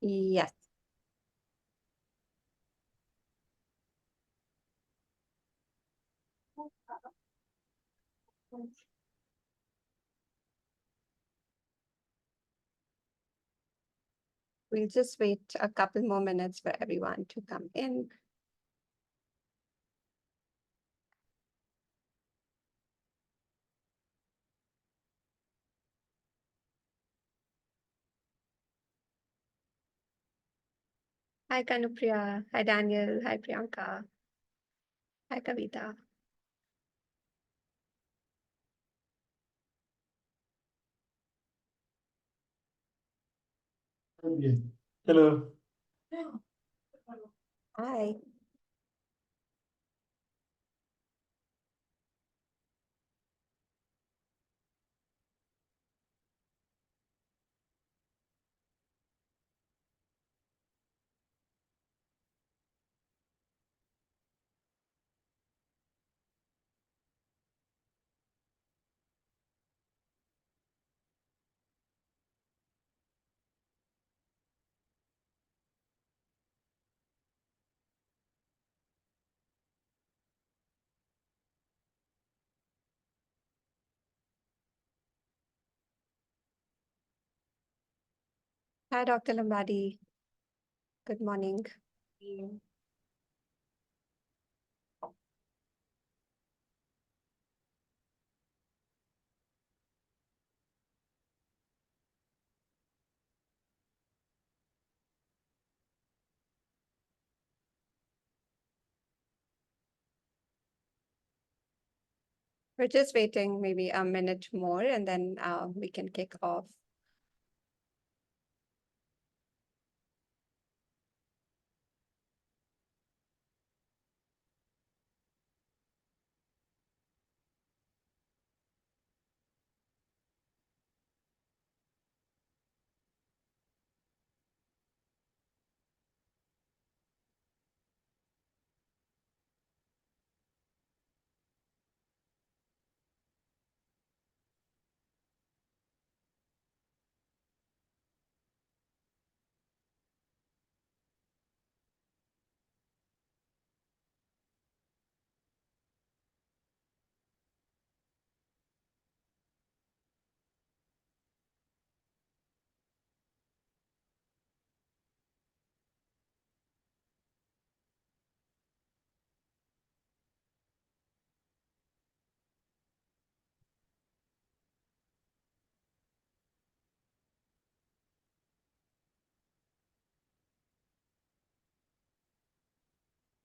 Yes. We'll just wait a couple more minutes for everyone to come in. Hi, Kanupriya. Hi, Daniel. Hi, Priyanka. Hi, Kavita. Okay. Hello. Hi. Hi, Dr. Lambadi. Good morning. We're just waiting maybe a minute more and then we can kick off.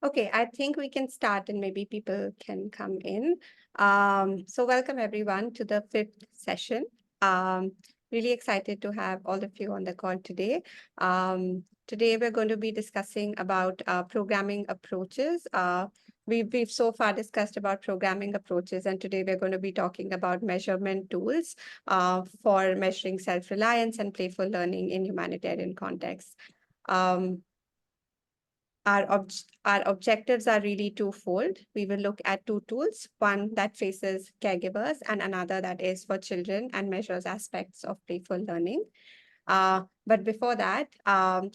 Okay, I think we can start and maybe people can come in. So welcome everyone to the fifth session. Really excited to have all of you on the call today. Today we're going to be discussing about programming approaches. We've so far discussed about programming approaches, and today we're going to be talking about measurement tools for measuring self-reliance and playful learning in humanitarian contexts. Um, our objectives are really twofold. We will look at two tools, one that faces caregivers and another that is for children and measures aspects of playful learning. But before that,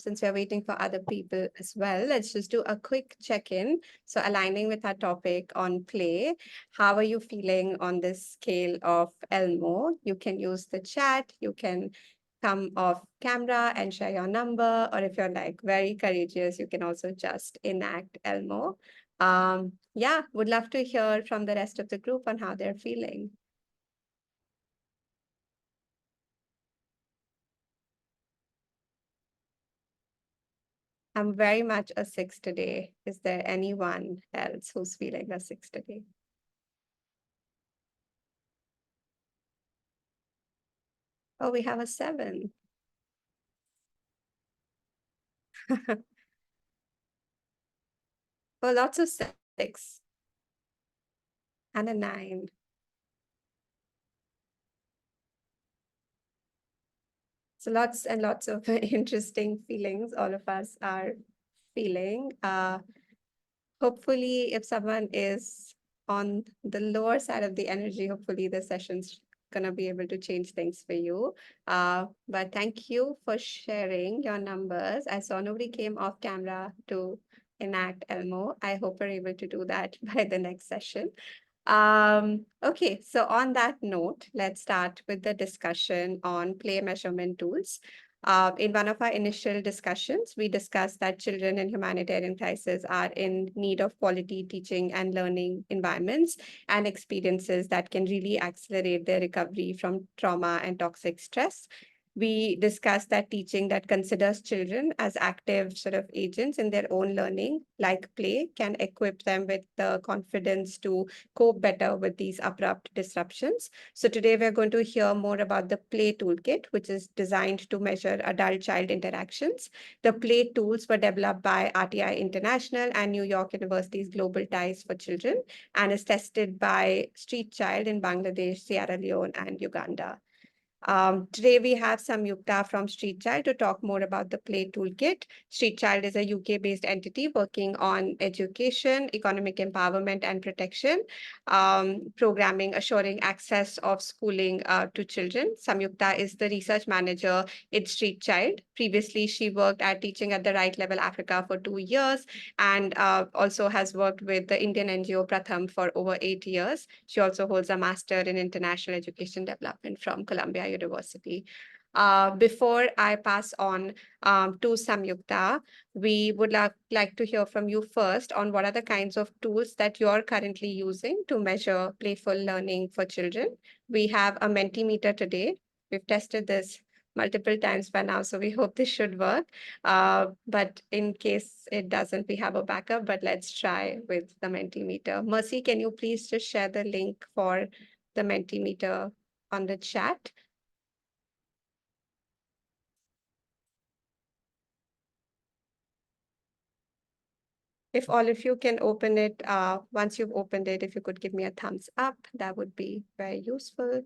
since we're waiting for other people as well, let's just do a quick check-in. So aligning with our topic on play, how are you feeling on this scale of Elmo? You can use the chat, you can come off camera and share your number, or if you're like very courageous, you can also just enact Elmo. Yeah, would love to hear from the rest of the group on how they're feeling. I'm very much a six today. Is there anyone else who's feeling a six today? Oh, we have a seven. Oh, lots of six and a nine. So lots and lots of interesting feelings all of us are feeling. Hopefully, if someone is on the lower side of the energy, hopefully the sessions going to be able to change things for you. But thank you for sharing your numbers. I saw nobody came off camera to enact Elmo. I hope we're able to do that by the next session. Okay, so on that note, let's start with the discussion on play measurement tools. In one of our initial discussions, we discussed that children in humanitarian crisis are in need of quality teaching and learning environments and experiences that can really accelerate their recovery from trauma and toxic stress. We discussed that teaching that considers children as active sort of agents in their own learning, like play, can equip them with the confidence to cope better with these abrupt disruptions. So today we're going to hear more about the play toolkit, which is designed to measure adult-child interactions. The play tools were developed by RTI International and New York University's Global Ties for Children and is tested by Street Child in Bangladesh, Sierra Leone, and Uganda. Today we have Samyukta from Street Child to talk more about the Play Toolkit. Street Child is a UK-based entity working on education, economic empowerment and protection, programming, assuring access of schooling to children. Samyukta is the research manager at Street Child. Previously, she worked at Teaching at the Right Level Africa for 2 years and also has worked with the Indian NGO Pratham for over 8 years. She also holds a master in international education development from Columbia University. Before I pass on to Samyukta, we would like to hear from you first on what are the kinds of tools that you're currently using to measure playful learning for children. We have a Mentimeter today. We've tested this multiple times by now, so we hope this should work. But in case it doesn't, we have a backup, but let's try with the Mentimeter. Mercy, can you please just share the link for the Mentimeter on the chat? If all of you can open it, once you've opened it, if you could give me a thumbs up, that would be very useful.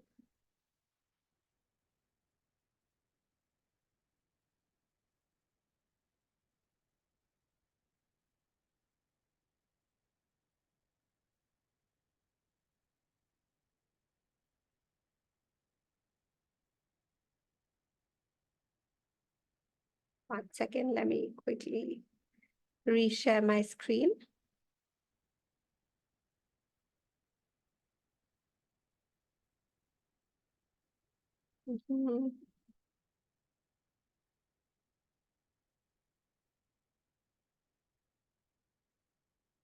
One second, let me quickly reshare my screen. Mhm.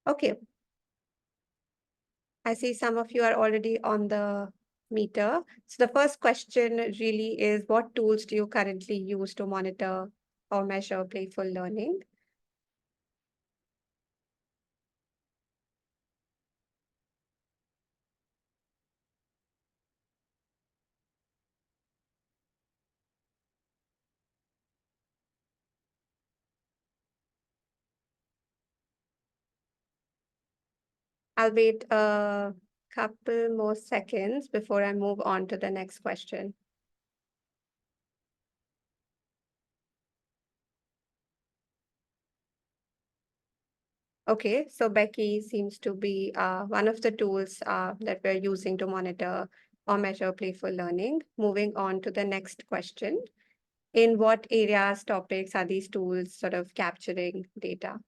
Okay, I see some of you are already on the meter. So the first question really is, what tools do you currently use to monitor or measure playful learning? I'll wait a couple more seconds before I move on to the next question. Okay, so Becky seems to be one of the tools that we're using to monitor or measure playful learning. Moving on to the next question. In what areas, topics are these tools sort of capturing data?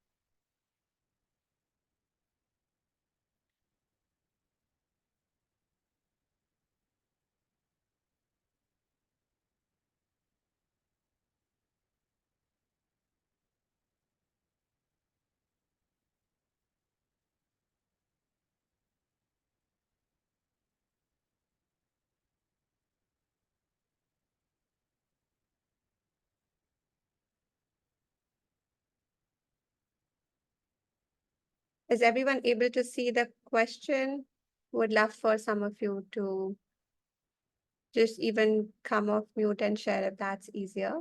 Is everyone able to see the question? Would love for some of you to just even come off mute and share if that's easier.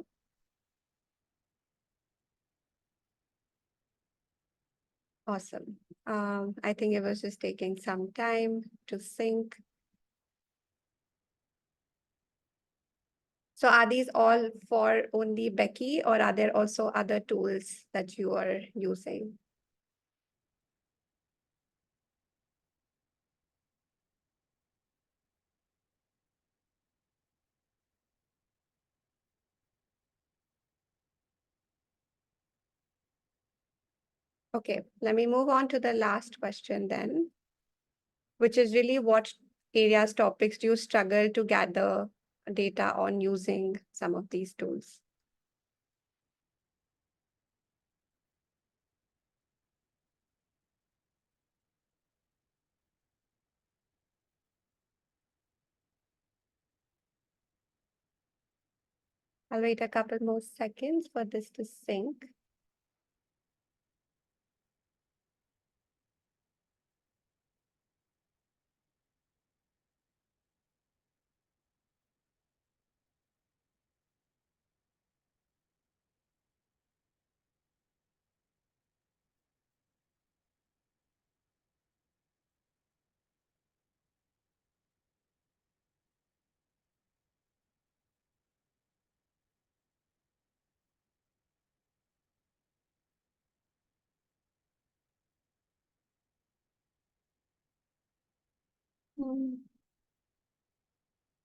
Awesome. I think it was just taking some time to sync. So are these all for only Becky, or are there also other tools that you are using? Okay, let me move on to the last question then, which is really what areas, topics do you struggle to gather data on using some of these tools? I'll wait a couple more seconds for this to sync. Hmm.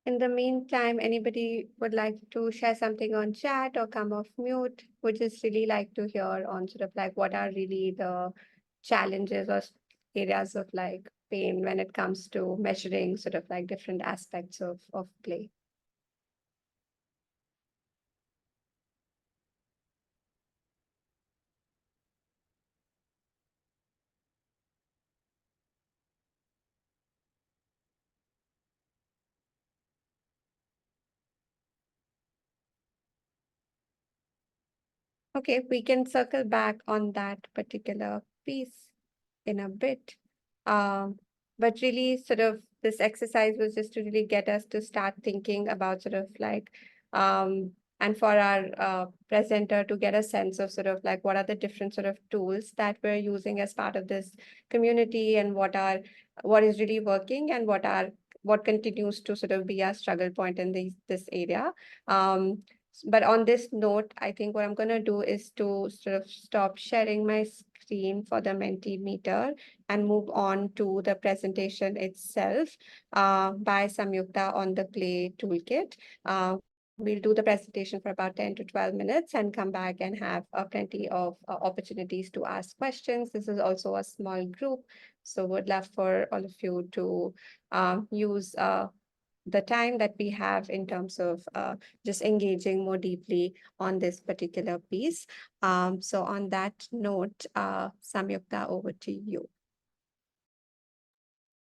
In the meantime, anybody would like to share something on chat or come off mute? Would just really like to hear on sort of like what are really the challenges or areas of like pain when it comes to measuring sort of like different aspects of play. Okay, we can circle back on that particular piece in a bit. Um, but really, sort of, this exercise was just to really get us to start thinking about sort of like, and for our presenter to get a sense of sort of like what are the different sort of tools that we're using as part of this community, and what is really working, and what continues to sort of be a struggle point in this area. But on this note, I think what I'm going to do is to sort of stop sharing my screen for the Mentimeter and move on to the presentation itself by Samyukta on the Play Toolkit. We'll do the presentation for about 10 to 12 minutes and come back and have plenty of opportunities to ask questions. This is also a small group, so would love for all of you to use the time that we have in terms of just engaging more deeply on this particular piece. So on that note, Samyukta, over to you.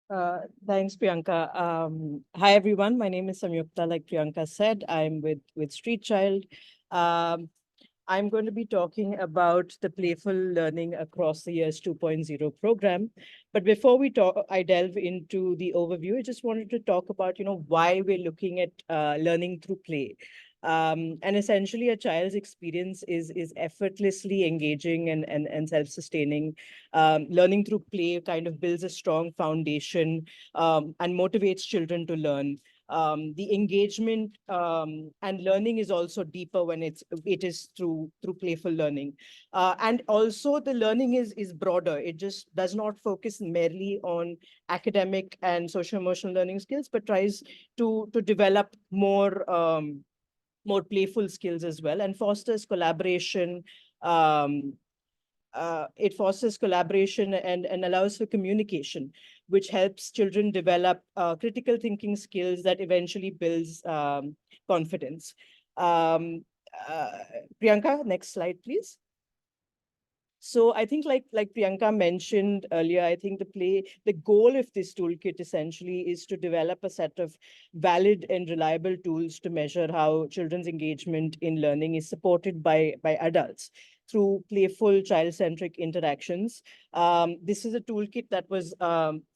Thanks, Priyanka. Hi, everyone. My name is Samyukta. Like Priyanka said, I'm with Street Child. Um, I'm going to be talking about the playful learning across the years 2.0 program. But before I delve into the overview, I just wanted to talk about, why we're looking at learning through play. And essentially, a child's experience is effortlessly engaging and self-sustaining. Learning through play kind of builds a strong foundation and motivates children to learn. The engagement and learning is also deeper when it is through playful learning, and also the learning is broader. It just does not focus merely on academic and social emotional learning skills, but tries to develop more playful skills as well, and fosters collaboration. It fosters collaboration and allows for communication, which helps children develop critical thinking skills that eventually builds confidence. Um, uh, Priyanka, next slide, please. So I think like Priyanka mentioned earlier, I think the goal of this toolkit essentially is to develop a set of valid and reliable tools to measure how children's engagement in learning is supported by adults through playful child-centric interactions. This is a toolkit that was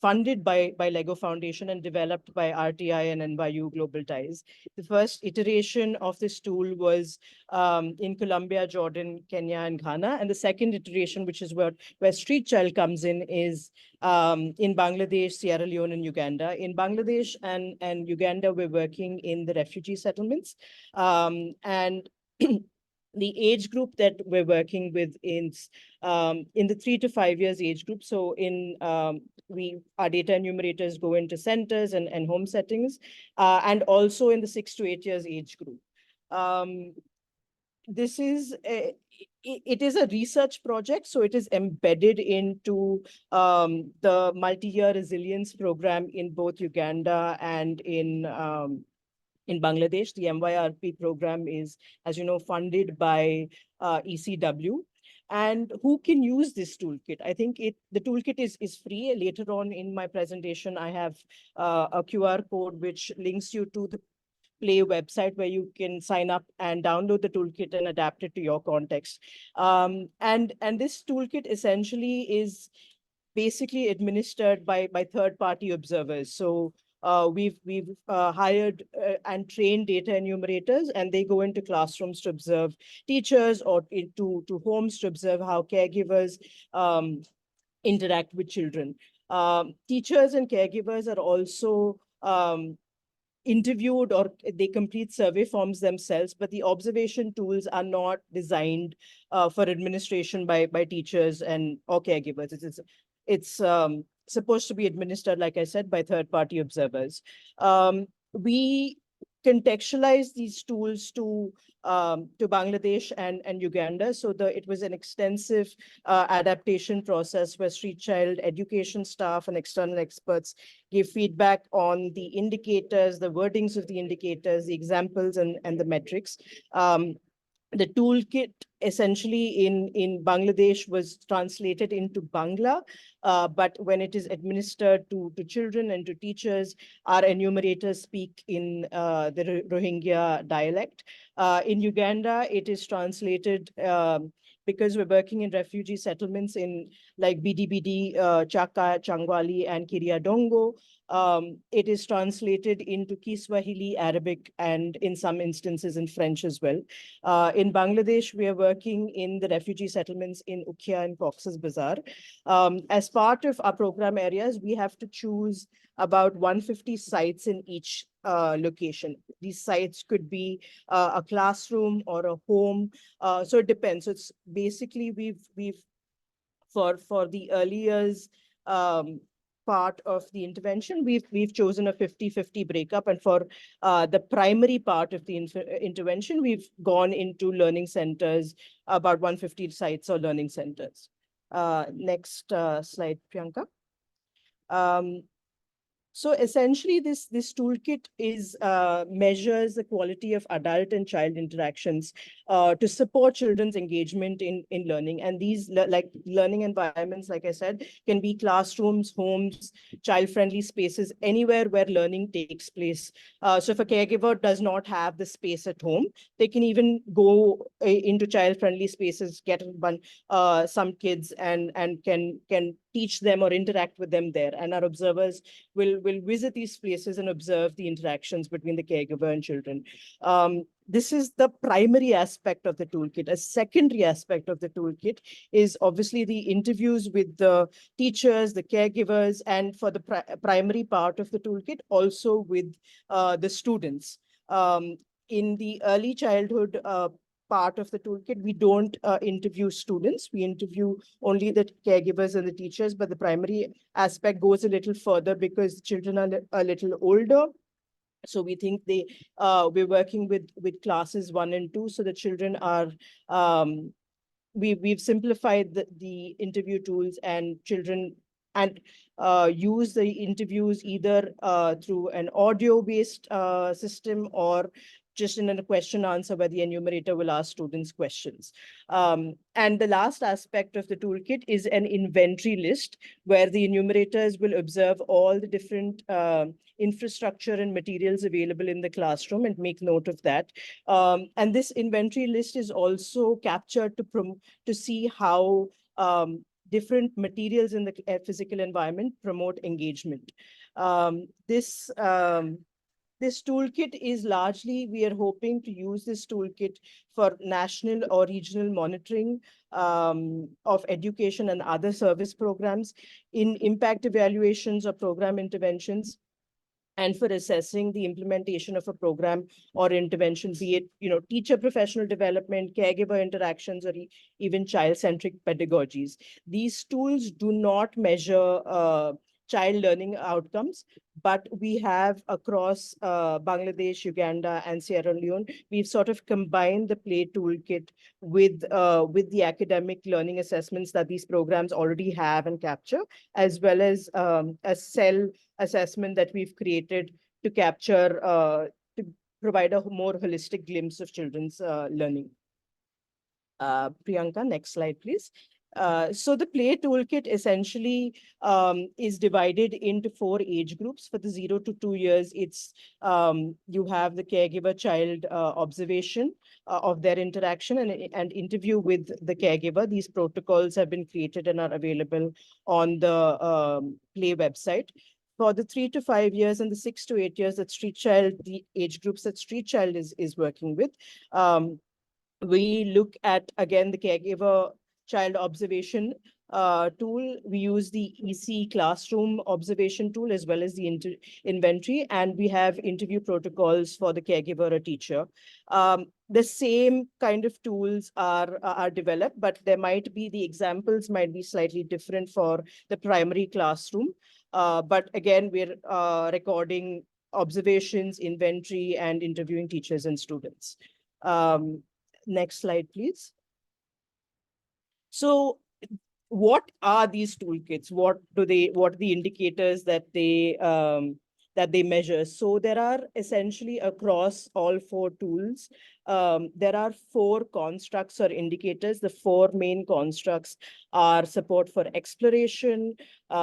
funded by Lego Foundation and developed by RTI and NYU Global Ties. The first iteration of this tool was in Colombia, Jordan, Kenya, and Ghana. And the second iteration, which is where Street Child comes in, is in Bangladesh, Sierra Leone, and Uganda. In Bangladesh and Uganda, we're working in the refugee settlements. And the age group that we're working with is in the 3 to 5 years age group. So our data enumerators go into centers and home settings, and also in the 6 to 8 years age group. this is it is a research project, so it is embedded into the multi-year resilience program in both Uganda and in Bangladesh. The MYRP program is, as you know, funded by ECW. And who can use this toolkit? I think the toolkit is free. Later on in my presentation, I have a QR code which links you to the Play website where you can sign up and download the toolkit and adapt it to your context. And this toolkit essentially is basically administered by third-party observers. So we've hired and trained data enumerators, and they go into classrooms to observe teachers or into homes to observe how caregivers interact with children. Teachers and caregivers are also interviewed, or they complete survey forms themselves, but the observation tools are not designed for administration by teachers and or caregivers. It's supposed to be administered, like I said, by third-party observers. We contextualize these tools to Bangladesh and Uganda. So it was an extensive adaptation process where Street Child education staff and external experts gave feedback on the indicators, the wordings of the indicators, the examples, and the metrics. The toolkit essentially in Bangladesh was translated into Bangla, but when it is administered to children and to teachers, our enumerators speak in the Rohingya dialect. In Uganda, it is translated because we're working in refugee settlements in like BDBD, Chaka, Changwali, and Kiriadongo. It is translated into Kiswahili, Arabic, and in some instances in French as well. In Bangladesh, we are working in the refugee settlements in Ukhia and Cox's Bazar. As part of our program areas, we have to choose about 150 sites in each location. These sites could be a classroom or a home. So it depends. So it's basically we've for the early years part of the intervention, we've chosen a 50-50 breakup, and for the primary part of the intervention, we've gone into learning centers, about 150 sites or learning centers. Next slide, Priyanka. So essentially, this toolkit measures the quality of adult and child interactions to support children's engagement in learning. And these like learning environments, like I said, can be classrooms, homes, child-friendly spaces, anywhere where learning takes place. So if a caregiver does not have the space at home, they can even go into child-friendly spaces, get some kids, and can teach them or interact with them there. And our observers will visit these places and observe the interactions between the caregiver and children. This is the primary aspect of the toolkit. A secondary aspect of the toolkit is obviously the interviews with the teachers, the caregivers, and for the primary part of the toolkit, also with the students. In the early childhood part of the toolkit, we don't interview students. We interview only the caregivers and the teachers, but the primary aspect goes a little further because children are a little older. So we think we're working with classes 1 and 2. So the children are, we've simplified the interview tools, and children use the interviews either through an audio-based system or just in a question answer where the enumerator will ask students questions. And the last aspect of the toolkit is an inventory list where the enumerators will observe all the different infrastructure and materials available in the classroom and make note of that. And this inventory list is also captured to see how different materials in the physical environment promote engagement. This toolkit is largely, we are hoping to use this toolkit for national or regional monitoring of education and other service programs, in impact evaluations or program interventions, and for assessing the implementation of a program or intervention, be it teacher professional development, caregiver interactions, or even child-centric pedagogies. These tools do not measure child learning outcomes, but we have across Bangladesh, Uganda, and Sierra Leone, we've sort of combined the Play toolkit with the academic learning assessments that these programs already have and capture, as well as a cell assessment that we've created to capture, to provide a more holistic glimpse of children's learning. Priyanka, next slide, please. So the Play toolkit essentially is divided into 4 age groups. For the 0 to 2 years, it's you have the caregiver child observation of their interaction and interview with the caregiver. These protocols have been created and are available on the Play website. For the 3 to 5 years and the 6 to 8 years that Street Child, the age groups that Street Child is working with, we look at, again, the caregiver child observation tool. We use the EC classroom observation tool as well as the inventory, and we have interview protocols for the caregiver or teacher. The same kind of tools are developed, but there might be, the examples might be slightly different for the primary classroom. But again, we're recording observations, inventory, and interviewing teachers and students. Next slide, please. So what are these toolkits? What are the indicators that they measure? So there are essentially, across all 4 tools, there are 4 constructs or indicators. The 4 main constructs are support for exploration,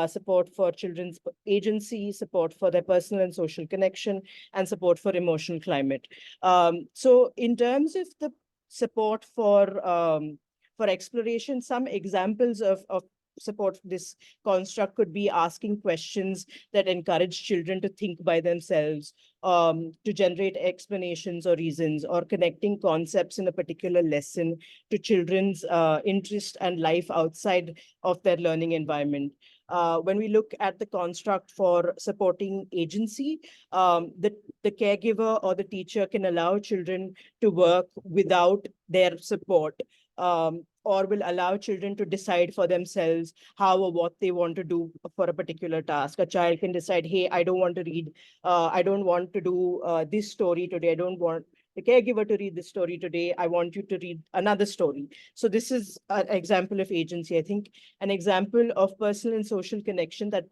support for children's agency, support for their personal and social connection, and support for emotional climate. So in terms of the support for exploration, some examples of support for this construct could be asking questions that encourage children to think by themselves, to generate explanations or reasons, or connecting concepts in a particular lesson to children's interest and life outside of their learning environment. When we look at the construct for supporting agency, the caregiver or the teacher can allow children to work without their support, or will allow children to decide for themselves how or what they want to do for a particular task. A child can decide, hey, I don't want to read, I don't want to do this story today. I don't want the caregiver to read this story today. I want you to read another story. So this is an example of agency. I think an example of personal and social connection that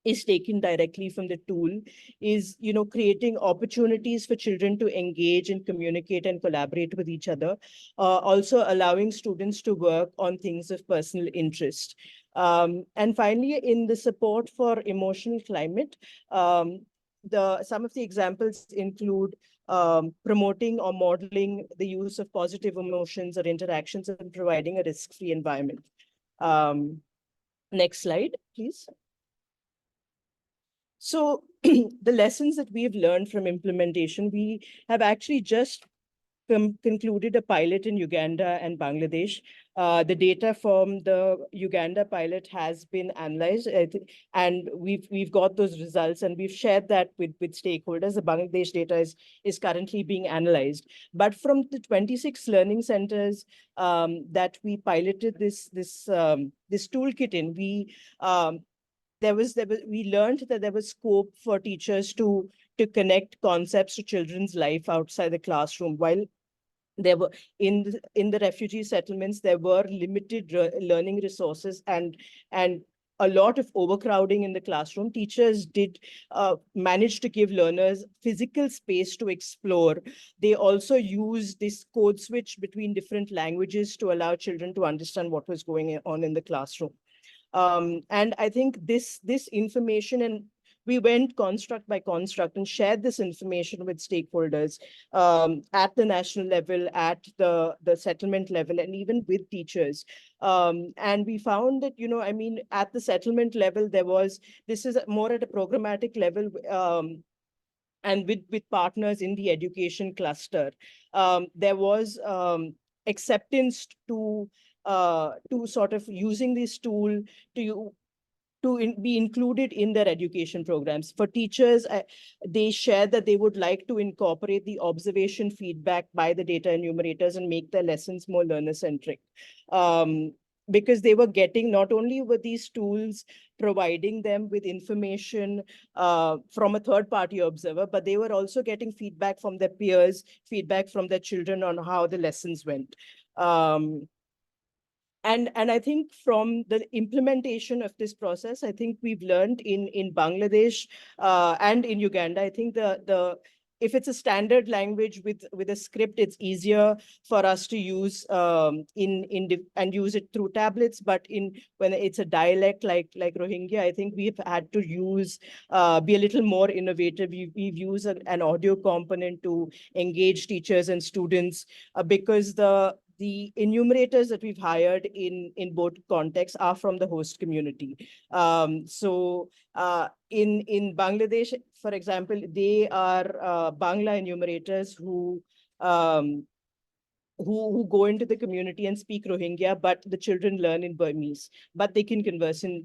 is taken directly from the tool is, creating opportunities for children to engage and communicate and collaborate with each other, also allowing students to work on things of personal interest. And finally, in the support for emotional climate, some of the examples include promoting or modeling the use of positive emotions or interactions and providing a risk-free environment. Next slide, please. So the lessons that we've learned from implementation, we have actually just concluded a pilot in Uganda and Bangladesh. The data from the Uganda pilot has been analyzed, and we've got those results, and we've shared that with stakeholders. The Bangladesh data is currently being analyzed. But from the 26 learning centers that we piloted this toolkit in, we learned that there was scope for teachers to connect concepts to children's life outside the classroom. While there were in the refugee settlements, there were limited learning resources and a lot of overcrowding in the classroom. Teachers did manage to give learners physical space to explore. They also used this code switch between different languages to allow children to understand what was going on in the classroom. And I think this information, and we went construct by construct and shared this information with stakeholders at the national level, at the settlement level, and even with teachers. And we found that, at the settlement level, this is more at a programmatic level, and with partners in the education cluster. There was acceptance to sort of using this tool to be included in their education programs. For teachers, they shared that they would like to incorporate the observation feedback by the data enumerators and make their lessons more learner-centric. because they were getting, not only were these tools providing them with information from a third-party observer, but they were also getting feedback from their peers, feedback from their children on how the lessons went. And I think from the implementation of this process, I think we've learned in Bangladesh and in Uganda. I think the if it's a standard language with a script, it's easier for us to use and use it through tablets. But when it's a dialect like Rohingya, I think we've had to use be a little more innovative. We've used an audio component to engage teachers and students because the enumerators that we've hired in both contexts are from the host community. So in Bangladesh, for example, they are Bangla enumerators who go into the community and speak Rohingya, but the children learn in Burmese, but they can converse in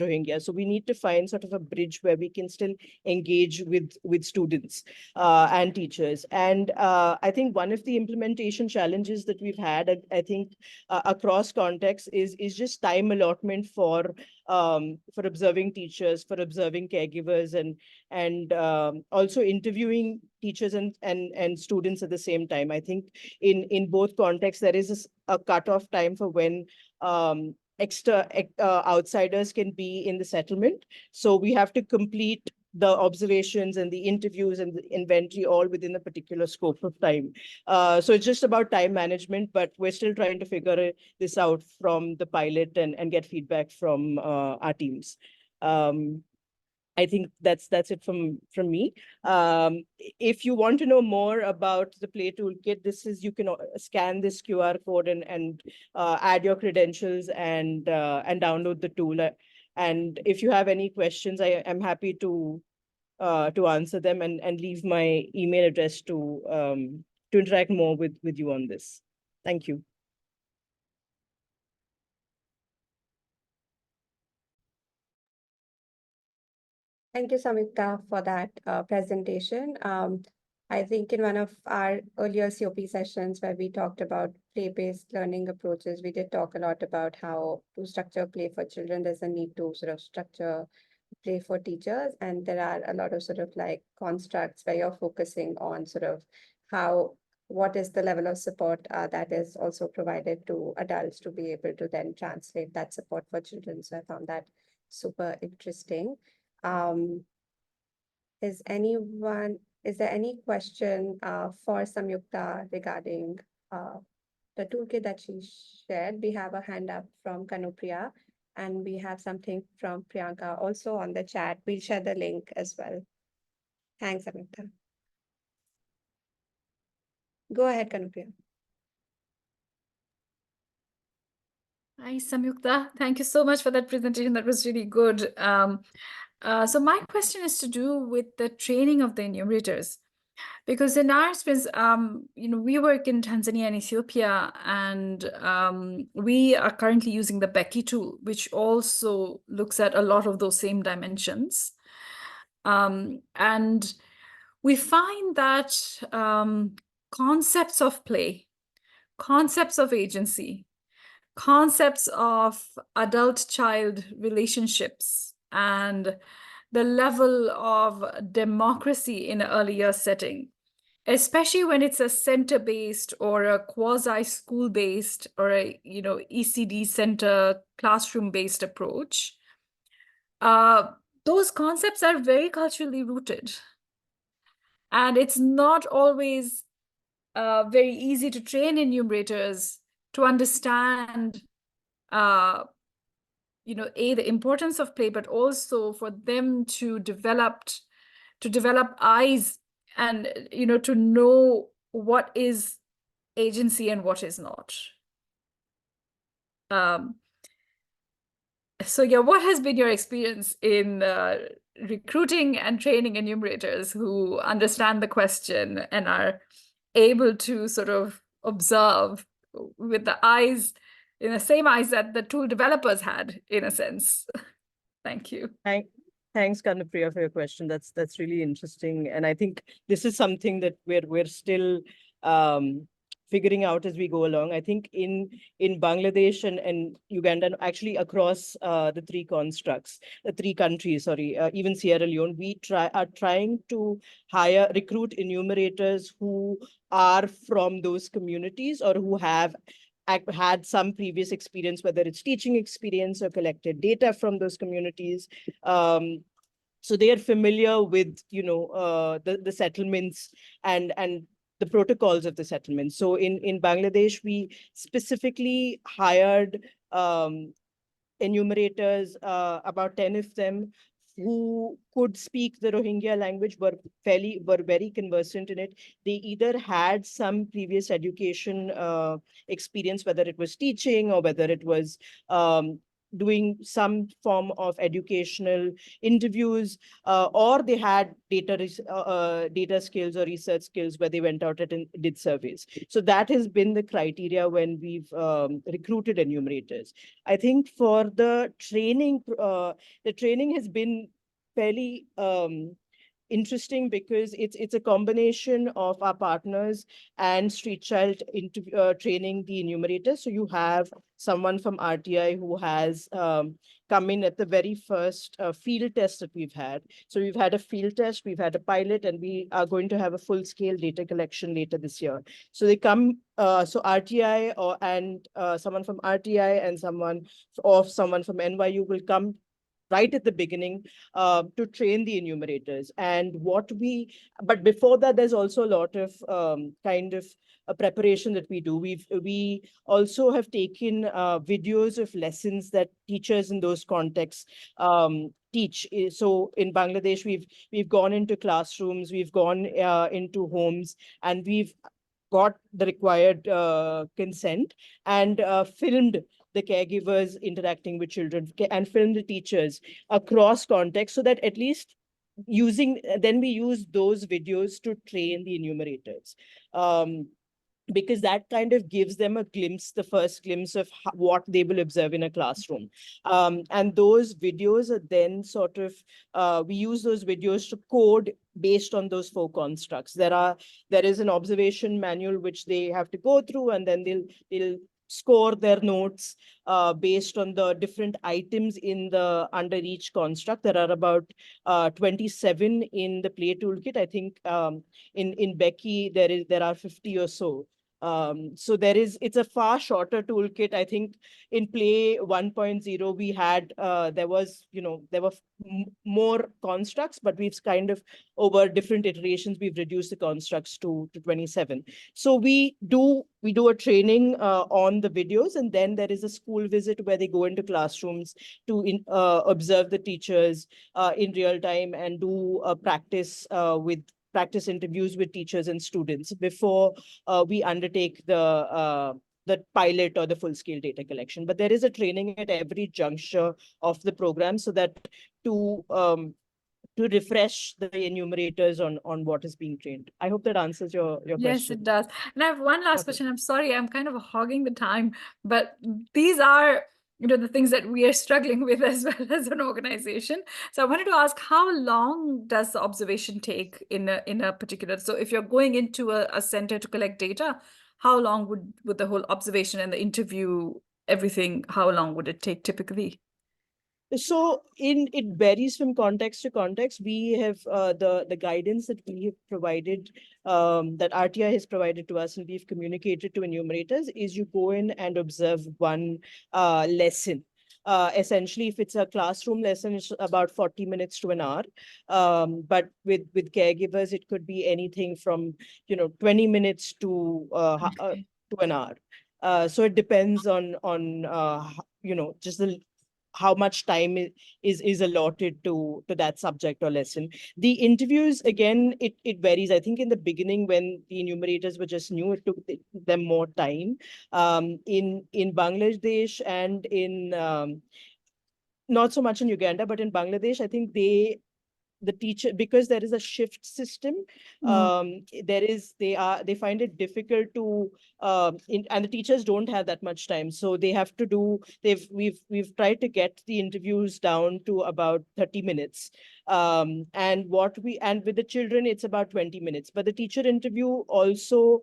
Rohingya. So we need to find sort of a bridge where we can still engage with students and teachers. And I think one of the implementation challenges that we've had, I think across contexts is just time allotment for observing teachers, for observing caregivers, and also interviewing teachers and students at the same time. I think in both contexts, there is a cutoff time for when outsiders can be in the settlement. So we have to complete the observations and the interviews and the inventory all within a particular scope of time. So it's just about time management, but we're still trying to figure this out from the pilot and get feedback from our teams. I think that's it from me. If you want to know more about the Play Toolkit, you can scan this QR code and add your credentials and download the tool. And if you have any questions, I am happy to answer them and leave my email address to interact more with you on this. Thank you. Thank you, Samyukta, for that presentation. I think in one of our earlier COP sessions where we talked about play-based learning approaches, we did talk a lot about how to structure play for children. There's a need to sort of structure play for teachers, and there are a lot of sort of like constructs where you're focusing on sort of what is the level of support that is also provided to adults to be able to then translate that support for children. So I found that super interesting. Is there any question for Samyukta regarding the toolkit that she shared? We have a hand up from Kanupriya, and we have something from Priyanka also on the chat. We'll share the link as well. Thanks, Samyukta. Go ahead, Kanupriya. Hi, Samyukta. Thank you so much for that presentation. That was really good. So my question is to do with the training of the enumerators, because in our experience, we work in Tanzania and Ethiopia, and we are currently using the Becky tool, which also looks at a lot of those same dimensions. And we find that concepts of play, concepts of agency, concepts of adult-child relationships, and the level of democracy in an earlier setting, especially when it's a center-based or a quasi-school-based or a ECD center classroom-based approach, those concepts are very culturally rooted. And it's not always very easy to train enumerators to understand, the importance of play, but also for them to develop eyes and, to know what is agency and what is not. So yeah, what has been your experience in recruiting and training enumerators who understand the question and are able to sort of observe with the eyes, in the same eyes that the tool developers had, in a sense? Thank you. Thanks, Kanupriya, for your question. That's really interesting, and I think this is something that we're still figuring out as we go along. I think in Bangladesh and Uganda, and actually across the three constructs, the three countries, sorry, even Sierra Leone, we are trying to recruit enumerators who are from those communities or who have had some previous experience, whether it's teaching experience or collected data from those communities. So they are familiar with, the settlements and the protocols of the settlement. So in Bangladesh, we specifically hired enumerators, about 10 of them, who could speak the Rohingya language, were very conversant in it. They either had some previous education experience, whether it was teaching or whether it was doing some form of educational interviews, or they had data skills or research skills where they went out and did surveys. So that has been the criteria when we've recruited enumerators. I think for the training has been fairly interesting because it's a combination of our partners and Street Child training the enumerators. So you have someone from RTI who has come in at the very first field test that we've had. So we've had a field test, we've had a pilot, and we are going to have a full-scale data collection later this year. So they come, so RTI and someone from RTI and someone from NYU will come right at the beginning to train the enumerators. And but before that, there's also a lot of kind of a preparation that we do. We also have taken videos of lessons that teachers in those contexts teach. So in Bangladesh, we've gone into classrooms, we've gone into homes, and we've got the required consent and filmed the caregivers interacting with children and film the teachers across context, so that at least then we use those videos to train the enumerators. Because that kind of gives them the first glimpse of what they will observe in a classroom. And those videos are then sort of, we use those videos to code based on those 4 constructs. There is an observation manual which they have to go through, and then they'll score their notes based on the different items under each construct. There are about 27 in the play toolkit. I think in Becky there are 50 or so. So it's a far shorter toolkit. I think in Play 1.0 we had there were more constructs, but we've kind of over different iterations we've reduced the constructs to 27. So we do a training on the videos, and then there is a school visit where they go into classrooms to observe the teachers in real time and do a practice interviews with teachers and students before we undertake the pilot or the full-scale data collection. But there is a training at every juncture of the program, so that to refresh the enumerators on what is being trained. I hope that answers your Yes, question. it does. And I have one last Okay. question. I'm sorry, I'm kind of hogging the time, but these are the things that we are struggling with as well as an organization. So I wanted to ask, how long does the observation take in a particular? So if you're going into a center to collect data, how long would the whole observation and the interview, everything, how long would it take typically? So it varies from context to context. We have the guidance that we have provided, that RTI has provided to us, and we've communicated to enumerators, is you go in and observe one lesson. Essentially, if it's a classroom lesson, it's about 40 minutes to an hour. But with caregivers, it could be anything from 20 minutes to an hour. So it depends on just how much time is allotted to that subject or lesson. The interviews, again, it varies. I think in the beginning, when the enumerators were just new, it took them more time. In Bangladesh and in not so much in Uganda, but in Bangladesh, I think the teacher, because there is a shift system, they find it difficult to and the teachers don't have that much time, so they have to do we've tried to get the interviews down to about 30 minutes, and with the children it's about 20 minutes, but the teacher interview also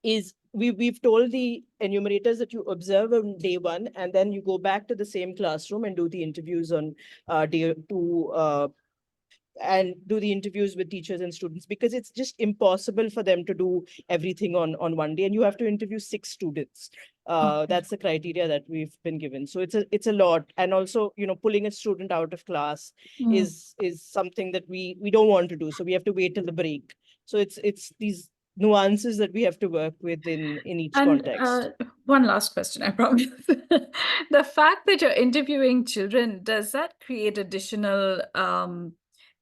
is we've told the enumerators that you observe on day one, and then you go back to the same classroom and do the interviews on day two, and do the interviews with teachers and students, because it's just impossible for them to do everything on one day, and you have to interview 6 students. Okay. That's the criteria that we've been given. So it's a lot. And also, pulling a student out of class Mm. is something that we don't want to do. So we have to wait till the break. So it's these nuances that we have to work with in each And context. one last question, I promise. The fact that you're interviewing children, does that create additional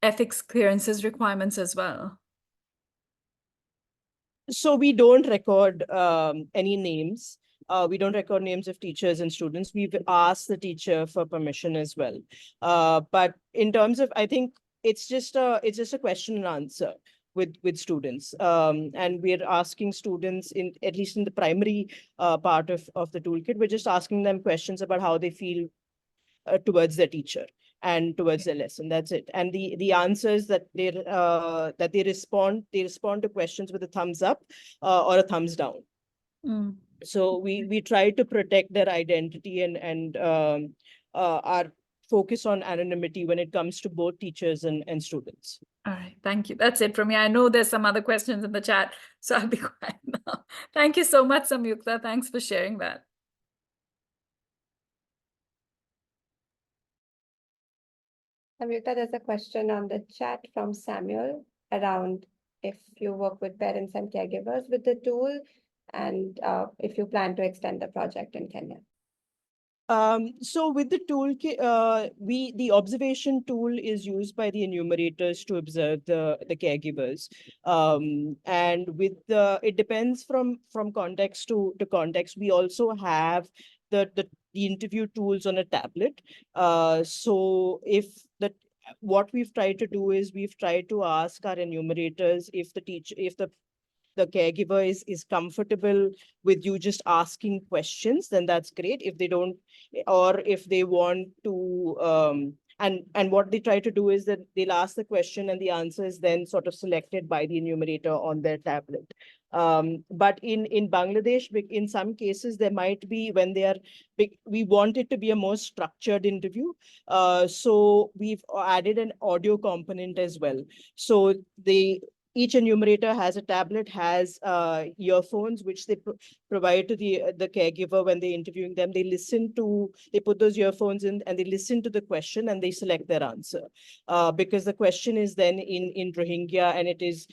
ethics clearances requirements as well? So we don't record any names. We don't record names of teachers and students. We've asked the teacher for permission as well. But in terms of, I think it's just a question and answer with students. And we're asking students, in at least in the primary part of the toolkit, we're just asking them questions about how they feel towards the teacher and towards the lesson. That's it. And the answers that they respond to questions with a thumbs up or a thumbs down. Mm. So we try to protect their identity and our focus on anonymity when it comes to both teachers and students. All right, thank you. That's it from me. I know there's some other questions in the chat, so I'll be quiet now. Thank you so much, Samyukta. Thanks for sharing that. Amrita, there's a question on the chat from Samuel around if you work with parents and caregivers with the tool, and if you plan to extend the project in Kenya. So with the toolkit, the observation tool is used by the enumerators to observe the caregivers. And with it depends from context to context. We also have the interview tools on a tablet. So if what we've tried to do is we've tried to ask our enumerators if the caregiver is comfortable with you just asking questions, then that's great. If they don't, or if they want to, and what they try to do is that they'll ask the question and the answer is then sort of selected by the enumerator on their tablet. But in Bangladesh, in some cases, there might be when they are big, we want it to be a more structured interview. So we've added an audio component as well. So each enumerator has a tablet, has earphones, which they provide to the caregiver when they're interviewing them. They put those earphones in and they listen to the question and they select their answer. Because the question is then in Rohingya, and it is,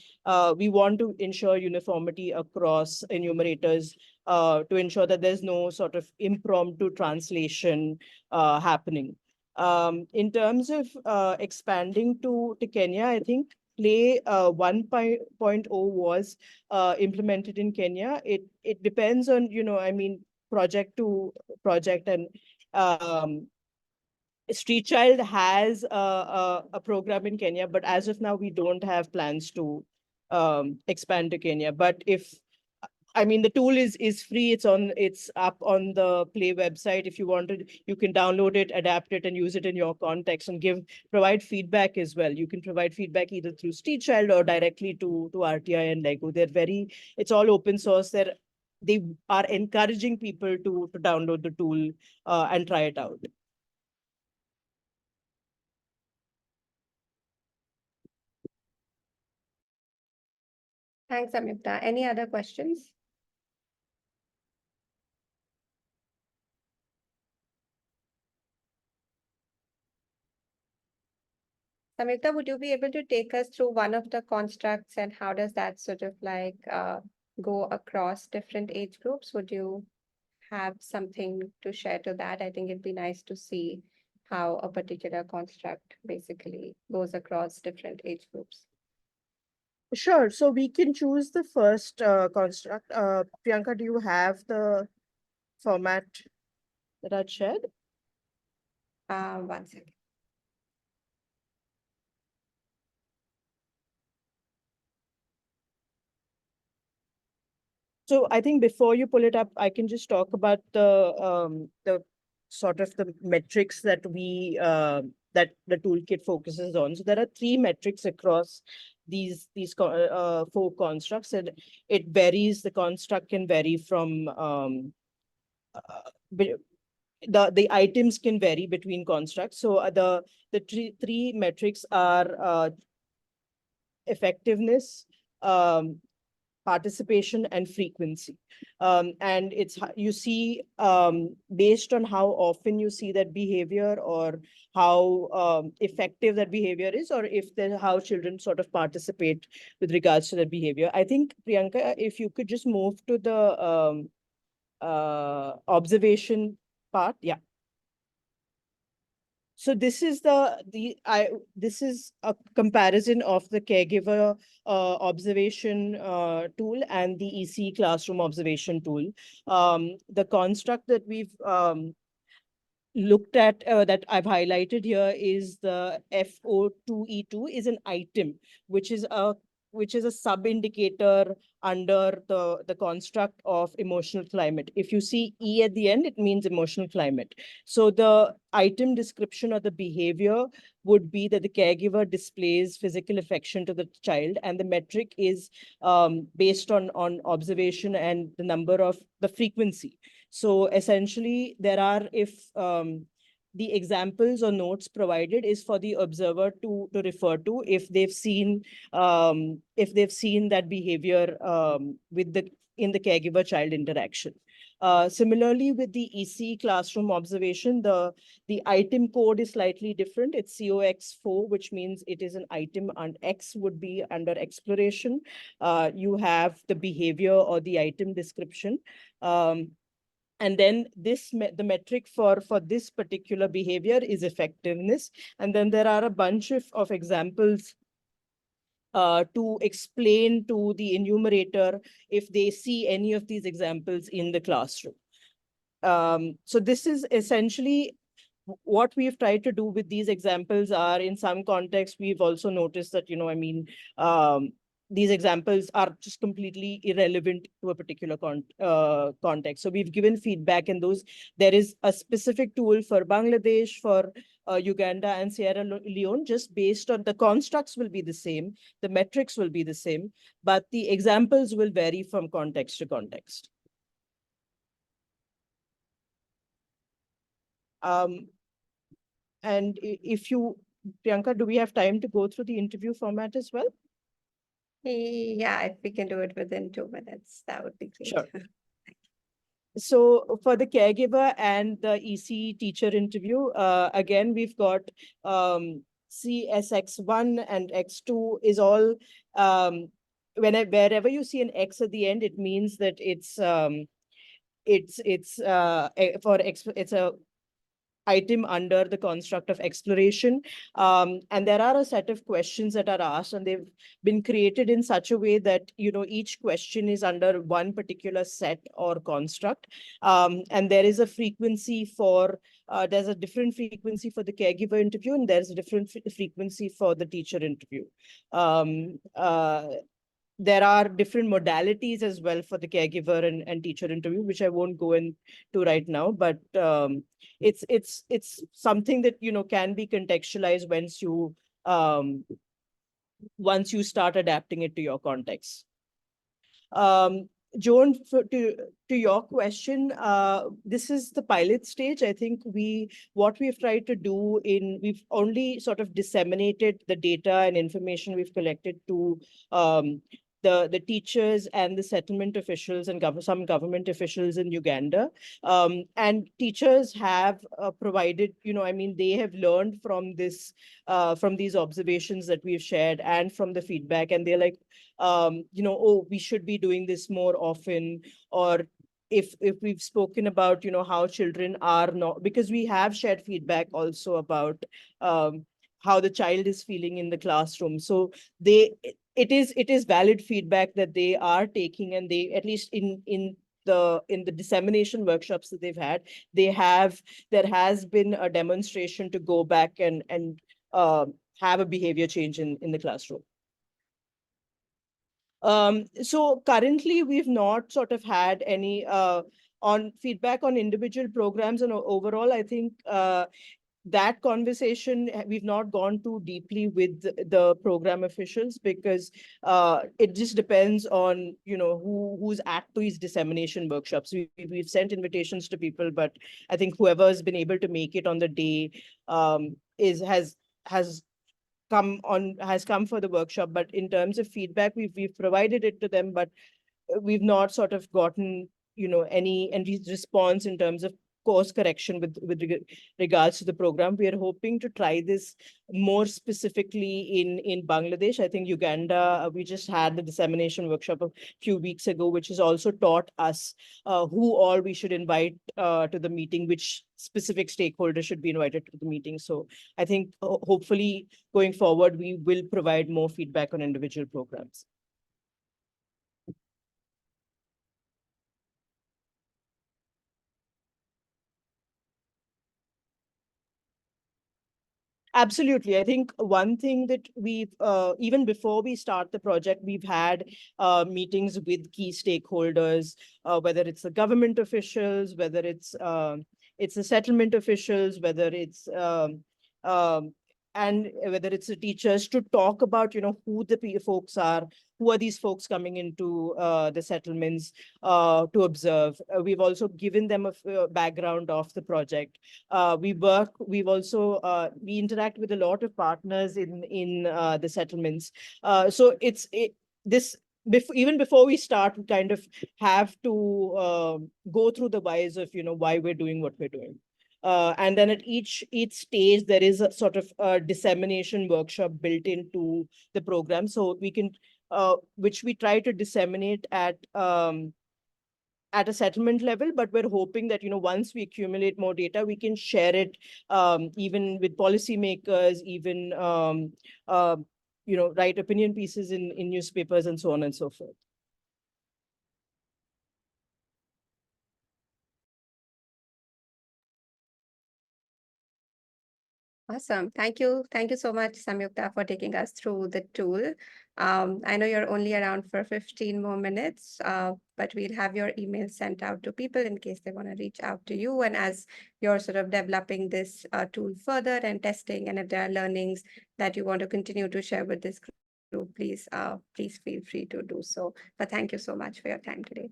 we want to ensure uniformity across enumerators to ensure that there's no sort of impromptu translation happening. In terms of expanding to Kenya, I think Play 1.0 was implemented in Kenya. It depends on, I mean, project to project, and Street Child has a program in Kenya, but as of now, we don't have plans to expand to Kenya. But I mean, the tool is free. It's up on the Play website. If you wanted, you can download it, adapt it, and use it in your context, and provide feedback as well. You can provide feedback either through Street Child or directly to RTI and Lego. It's all open source. They are encouraging people to download the tool and try it out. Thanks, Amrita. Any other questions? Amrita, would you be able to take us through one of the constructs and how does that sort of like go across different age groups? Would you have something to share to that? I think it'd be nice to see how a particular construct basically goes across different age groups. Sure. So we can choose the first construct. Priyanka, do you have the format that I'd shared? 1 second. So I think before you pull it up, I can just talk about the sort of the metrics that that the toolkit focuses on. So there are 3 metrics across these four constructs, and it varies. The construct can vary from the items can vary between constructs. So the three metrics are effectiveness, participation, and frequency. And you see, based on how often you see that behavior, or how effective that behavior is, or if how children sort of participate with regards to that behavior. I think, Priyanka, if you could just move to the observation part. Yeah. So this is this is a comparison of the caregiver observation tool and the EC classroom observation tool. The construct that we've looked at, that I've highlighted here, is the FO2E2 is an item, which is a sub-indicator under the construct of emotional climate. If you see E at the end, it means emotional climate. So the item description of the behavior would be that the caregiver displays physical affection to the child, and the metric is based on observation and the number of the frequency. So essentially, there are, if the examples or notes provided is for the observer to refer to if they've seen that behavior in the caregiver child interaction. Similarly, with the EC classroom observation, the item code is slightly different. It's COX4, which means it is an item, and X would be under exploration. You have the behavior or the item description. And then the metric for this particular behavior is effectiveness. And then there are a bunch of examples to explain to the enumerator if they see any of these examples in the classroom. So this is essentially what we've tried to do with these examples. Are in some context, we've also noticed that, these examples are just completely irrelevant to a particular context. So we've given feedback in those. There is a specific tool for Bangladesh, for Uganda and Sierra Leone, just based on the constructs will be the same, the metrics will be the same, but the examples will vary from context to context. And if you, Priyanka, do we have time to go through the interview format as well? Yeah, if we can do it within 2 minutes, that would be great. Sure. So for the caregiver and the EC teacher interview, again, we've got CSX1 and X2 is all, wherever you see an X at the end, it means that it's a item under the construct of exploration. And there are a set of questions that are asked, and they've been created in such a way that, each question is under one particular set or construct. And there is a frequency for, there's a different frequency for the caregiver interview, and there's a different frequency for the teacher interview. There are different modalities as well for the caregiver and teacher interview, which I won't go into right now, but it's something that can be contextualized once you start adapting it to your context. Joan, to your question, this is the pilot stage. I think what we've tried to do we've only sort of disseminated the data and information we've collected to the teachers and the settlement officials and some government officials in Uganda. And teachers have provided, they have learned from these observations that we've shared and from the feedback, and they're like, oh, we should be doing this more often. Or if we've spoken about, how children are not, because we have shared feedback also about how the child is feeling in the classroom. So it is valid feedback that they are taking, and they, at least in the dissemination workshops that they've had, there has been a demonstration to go back and have a behavior change in the classroom. So currently we've not sort of had any on feedback on individual programs, and overall, I think that conversation, we've not gone too deeply with the program officials, because it just depends on, who's at these dissemination workshops. We've sent invitations to people, but I think whoever has been able to make it on the day has come for the workshop. But in terms of feedback, we've provided it to them, but we've not sort of gotten any response in terms of course correction with regards to the program. We are hoping to try this more specifically in Bangladesh. I think Uganda, we just had the dissemination workshop a few weeks ago, which has also taught us who all we should invite to the meeting, which specific stakeholders should be invited to the meeting. So I think hopefully going forward, we will provide more feedback on individual programs. Absolutely. I think one thing that we've, even before we start the project, we've had meetings with key stakeholders, whether it's the government officials, whether it's the settlement officials, whether it's and whether it's the teachers, to talk about, who the folks are, who are these folks coming into the settlements to observe. We've also given them a background of the project. We interact with a lot of partners in the settlements. So even before we start, we kind of have to go through the whys of why we're doing what we're doing. And then at each stage, there is a sort of dissemination workshop built into the program, so we can which we try to disseminate at a settlement level. But we're hoping that once we accumulate more data, we can share it even with policymakers, even write opinion pieces in newspapers and so on and so forth. Awesome. Thank you. Thank you so much, Samyukta, for taking us through the tool. I know you're only around for 15 more minutes, but we'll have your email sent out to people in case they want to reach out to you. And as you're sort of developing this tool further and testing, and if there are learnings that you want to continue to share with this group, please feel free to do so. But thank you so much for your time today.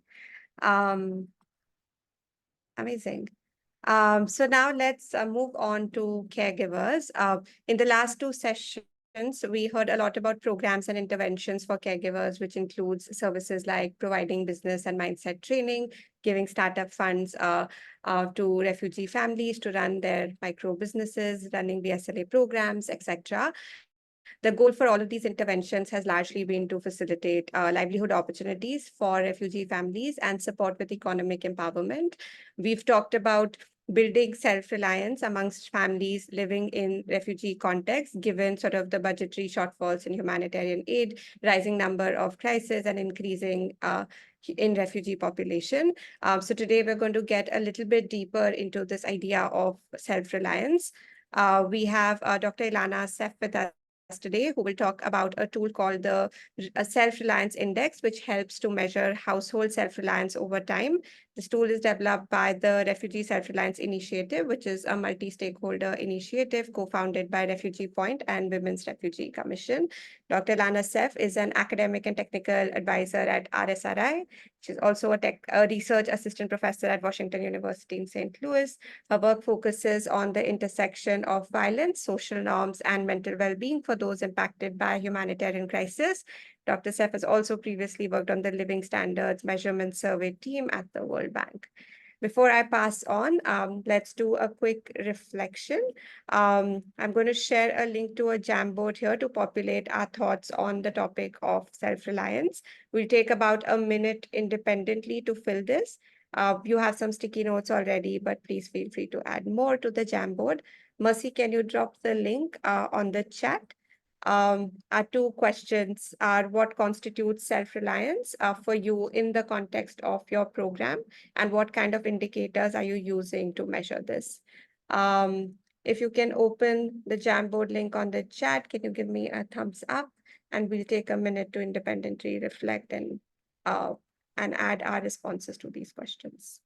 Amazing. So now let's move on to caregivers. In the last two sessions, we heard a lot about programs and interventions for caregivers, which includes services like providing business and mindset training, giving startup funds to refugee families to run their micro businesses, running BSLA programs, etc. The goal for all of these interventions has largely been to facilitate livelihood opportunities for refugee families and support with economic empowerment. We've talked about building self-reliance amongst families living in refugee contexts, given sort of the budgetary shortfalls in humanitarian aid, rising number of crises, and increasing in refugee population. So today we're going to get a little bit deeper into this idea of self-reliance. We have Dr. Ilana Sef with us today, who will talk about a tool called the Self-Reliance Index, which helps to measure household self-reliance over time. This tool is developed by the Refugee Self-Reliance Initiative, which is a multi-stakeholder initiative co-founded by Refugee Point and Women's Refugee Commission. Dr. Lana Sef is an academic and technical advisor at RSRI. She's also a research assistant professor at Washington University in St. Louis. Her work focuses on the intersection of violence, social norms, and mental well-being for those impacted by humanitarian crisis. Dr. Sef has also previously worked on the Living Standards Measurement Survey team at the World Bank. Before I pass on, let's do a quick reflection. I'm going to share a link to a Jamboard here to populate our thoughts on the topic of self-reliance. We'll take about a minute independently to fill this. You have some sticky notes already, but please feel free to add more to the Jamboard. Mercy, can you drop the link on the chat? Our two questions are: what constitutes self-reliance for you in the context of your program, and what kind of indicators are you using to measure this? If you can open the Jamboard link on the chat, can you give me a thumbs up? And we'll take a minute to independently reflect and add our responses to these questions.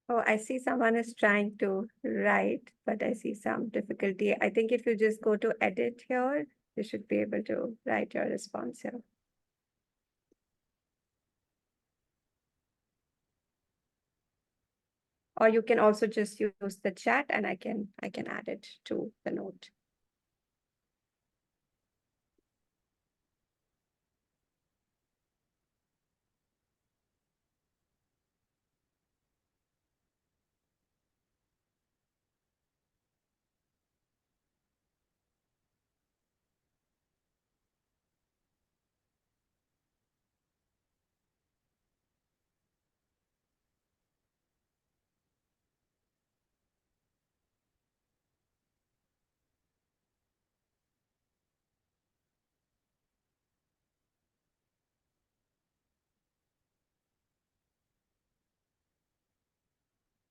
Oh, I see someone is trying to write, but I see some difficulty. I think if you just go to edit here, you should be able to write your response here. Or you can also just use the chat and I can add it to the note.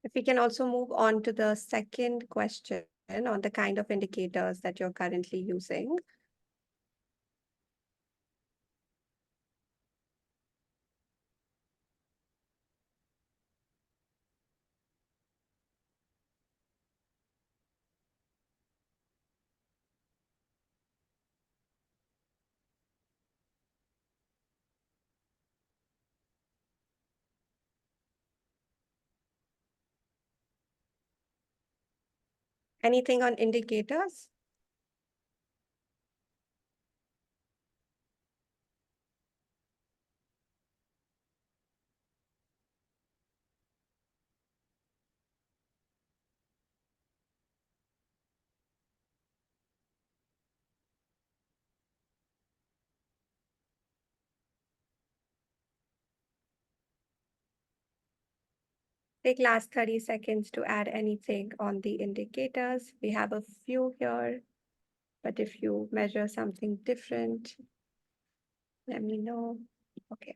If we can also move on to the second question on the kind of indicators that you're currently using. Anything on indicators? Take last 30 seconds to add anything on the indicators. We have a few here, but if you measure something different, let me know. Okay.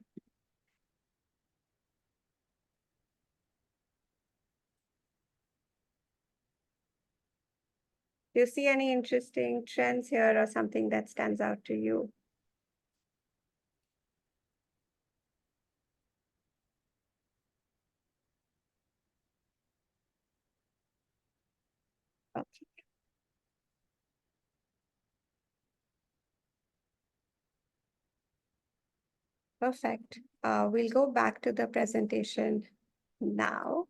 Do you see any interesting trends here or something that stands out to you? Okay. Perfect. We'll go back to the presentation now.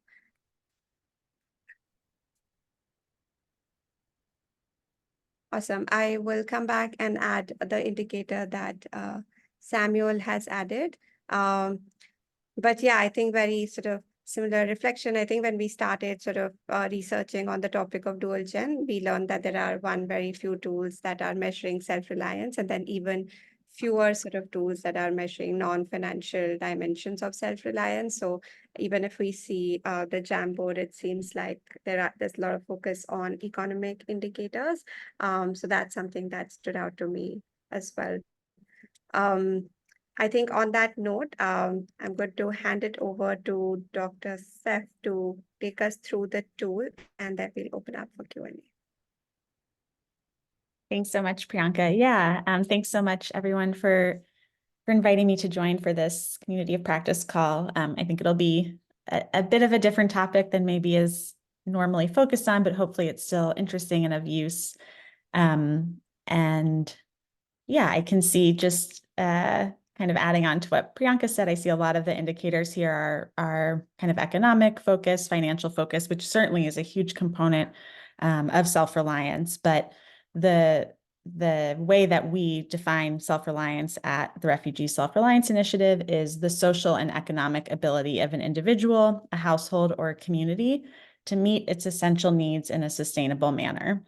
Awesome. I will come back and add the indicator that Samuel has added. But yeah, I think very sort of similar reflection. I think when we started sort of researching on the topic of dual gen, we learned that there are very few tools that are measuring self-reliance, and then even fewer sort of tools that are measuring non-financial dimensions of self-reliance. So even if we see the Jamboard, it seems like there's a lot of focus on economic indicators. So that's something that stood out to me as well. I think on that note, I'm going to hand it over to Dr. Seth to take us through the tool, and then we'll open up for Q&A. Thanks so much, Priyanka. Yeah, thanks so much, everyone, for inviting me to join for this community of practice call. I think it'll be a bit of a different topic than maybe is normally focused on, but hopefully it's still interesting and of use. And yeah, I can see just kind of adding on to what Priyanka said, I see a lot of the indicators here are kind of economic focus, financial focus, which certainly is a huge component of self-reliance. But the way that we define self-reliance at the Refugee Self-Reliance Initiative is the social and economic ability of an individual, a household, or a community to meet its essential needs in a sustainable manner.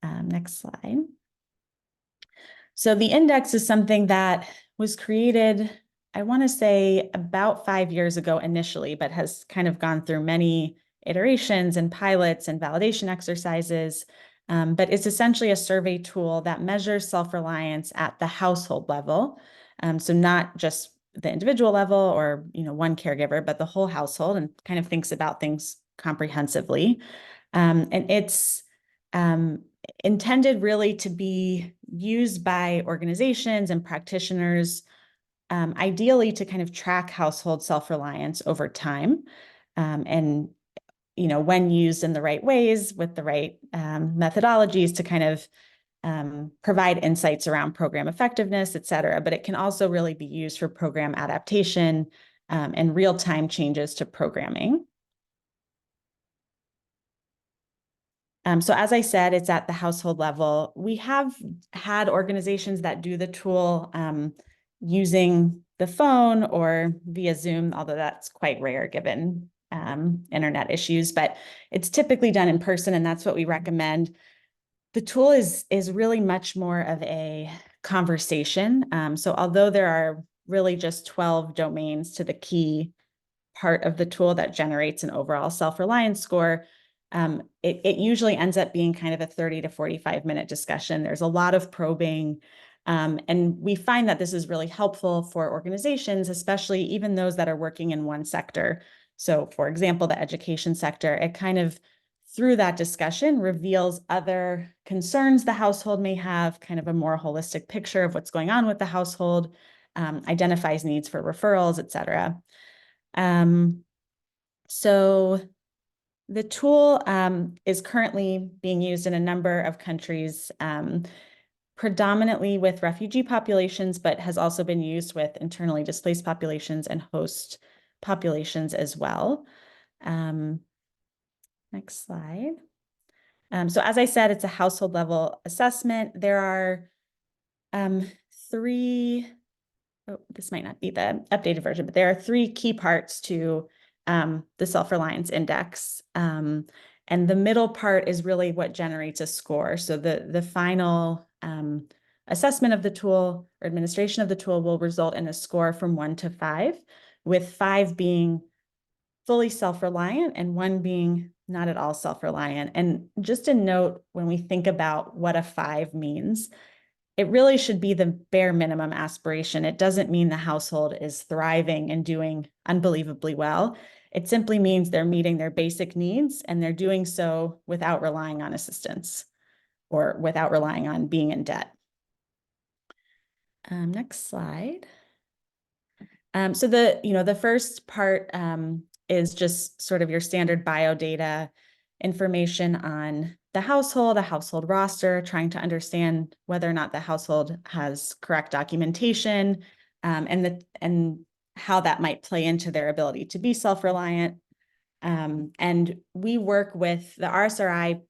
Next slide. So the index is something that was created, I want to say about 5 years ago initially, but has kind of gone through many iterations and pilots and validation exercises. But it's essentially a survey tool that measures self-reliance at the household level. So not just the individual level or one caregiver, but the whole household, and kind of thinks about things comprehensively. And it's intended really to be used by organizations and practitioners, ideally to kind of track household self-reliance over time. and when used in the right ways with the right methodologies to kind of provide insights around program effectiveness, et cetera. But it can also really be used for program adaptation and real-time changes to programming. So as I said, it's at the household level. We have had organizations that do the tool using the phone or via Zoom, although that's quite rare given internet issues, but it's typically done in person, and that's what we recommend. The tool is really much more of a conversation. So although there are really just 12 domains to the key part of the tool that generates an overall self-reliance score, it usually ends up being kind of a 30 to 45-minute discussion. There's a lot of probing, and we find that this is really helpful for organizations, especially even those that are working in one sector. So for example, the education sector, it kind of, through that discussion, reveals other concerns the household may have, kind of a more holistic picture of what's going on with the household, identifies needs for referrals, et cetera. So the tool is currently being used in a number of countries, predominantly with refugee populations, but has also been used with internally displaced populations and host populations as well. Next slide. So as I said, it's a household level assessment. There are this might not be the updated version, but there are 3 key parts to the self-reliance index. And the middle part is really what generates a score. So the final assessment of the tool or administration of the tool will result in a score from 1 to 5, with 5 being fully self-reliant and 1 being not at all self-reliant. And just a note, when we think about what a 5 means, it really should be the bare minimum aspiration. It doesn't mean the household is thriving and doing unbelievably well. It simply means they're meeting their basic needs, and they're doing so without relying on assistance or without relying on being in debt. Next slide. So the first part is just sort of your standard bio data information on the household, a household roster, trying to understand whether or not the household has correct documentation, and how that might play into their ability to be self-reliant. And we work with the RSRI,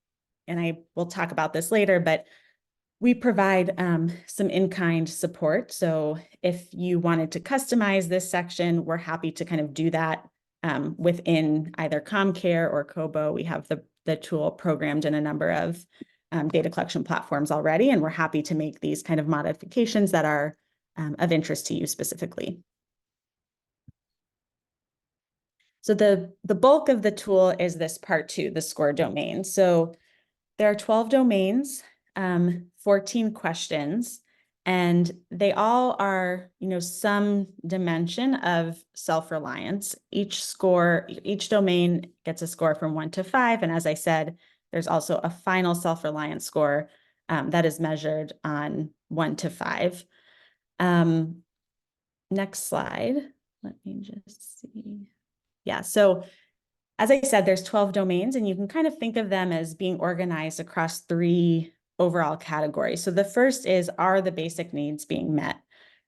and I will talk about this later, but we provide some in-kind support. So if you wanted to customize this section, we're happy to kind of do that within either ComCare or COBO. We have the tool programmed in a number of data collection platforms already, and we're happy to make these kind of modifications that are of interest to you specifically. So the bulk of the tool is this part 2, the score domain. So there are 12 domains, 14 questions, and they all are, some dimension of self-reliance. Each domain gets a score from 1 to 5. And as I said, there's also a final self-reliance score that is measured on 1 to 5. Next slide. Let me just see. Yeah, so as I said, there's 12 domains, and you can kind of think of them as being organized across 3 overall categories. So the first is, are the basic needs being met?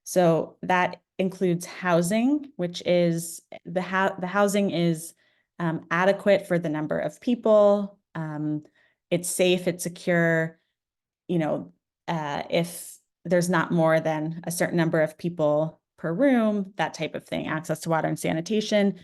So that includes housing, which is the housing is adequate for the number of people. It's safe, it's secure. If there's not more than a certain number of people per room, that type of thing, access to water and sanitation.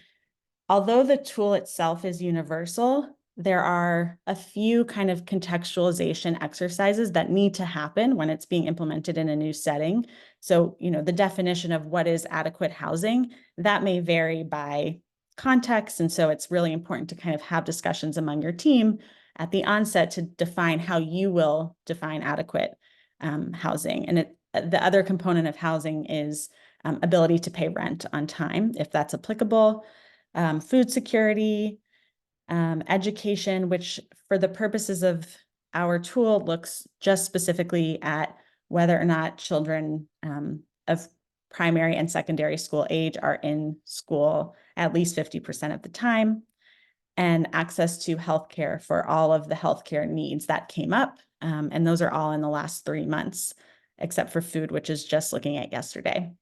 Although the tool itself is universal, there are a few kind of contextualization exercises that need to happen when it's being implemented in a new setting. So, the definition of what is adequate housing, that may vary by context. And so it's really important to kind of have discussions among your team at the onset to define how you will define adequate housing. And the other component of housing is ability to pay rent on time, if that's applicable. Food security, education, which for the purposes of our tool looks just specifically at whether or not children of primary and secondary school age are in school at least 50% of the time, and access to healthcare for all of the healthcare needs that came up. And those are all in the last 3 months, except for food, which is just looking at yesterday.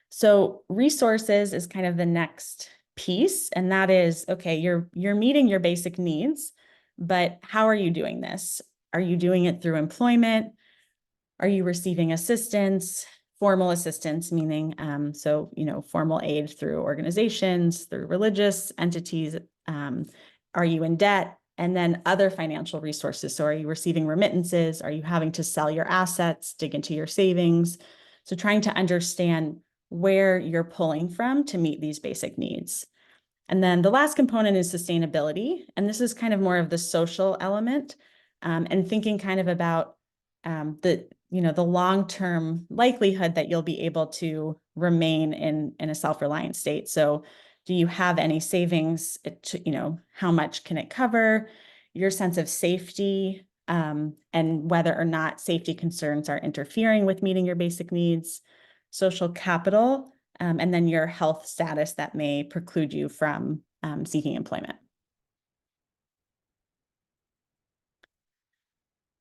So resources is kind of the next piece, and that is, okay, you're meeting your basic needs, but how are you doing this? Are you doing it through employment? Are you receiving assistance? Formal assistance, meaning, so, formal aid through organizations, through religious entities. Are you in debt? And then other financial resources. So are you receiving remittances? Are you having to sell your assets, dig into your savings? So trying to understand where you're pulling from to meet these basic needs. And then the last component is sustainability. And this is kind of more of the social element, and thinking kind of about the long-term likelihood that you'll be able to remain in a self-reliant state. So do you have any savings? How much can it cover? Your sense of safety, and whether or not safety concerns are interfering with meeting your basic needs, social capital, and then your health status that may preclude you from seeking employment.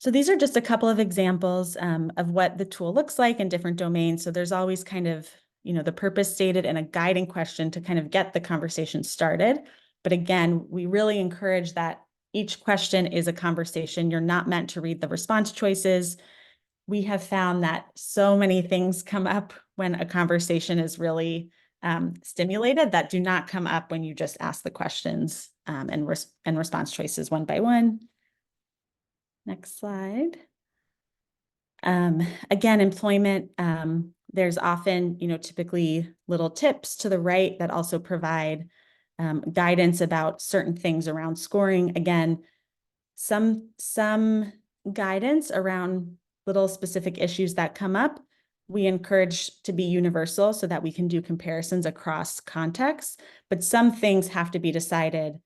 So these are just a couple of examples of what the tool looks like in different domains. So there's always kind of, the purpose stated and a guiding question to kind of get the conversation started. But again, we really encourage that each question is a conversation. You're not meant to read the response choices. We have found that so many things come up when a conversation is really stimulated that do not come up when you just ask the questions and response choices one by one. Next slide. Again, employment, there's often, typically little tips to the right that also provide guidance about certain things around scoring. Again, some guidance around little specific issues that come up, we encourage to be universal so that we can do comparisons across contexts, but some things have to be decided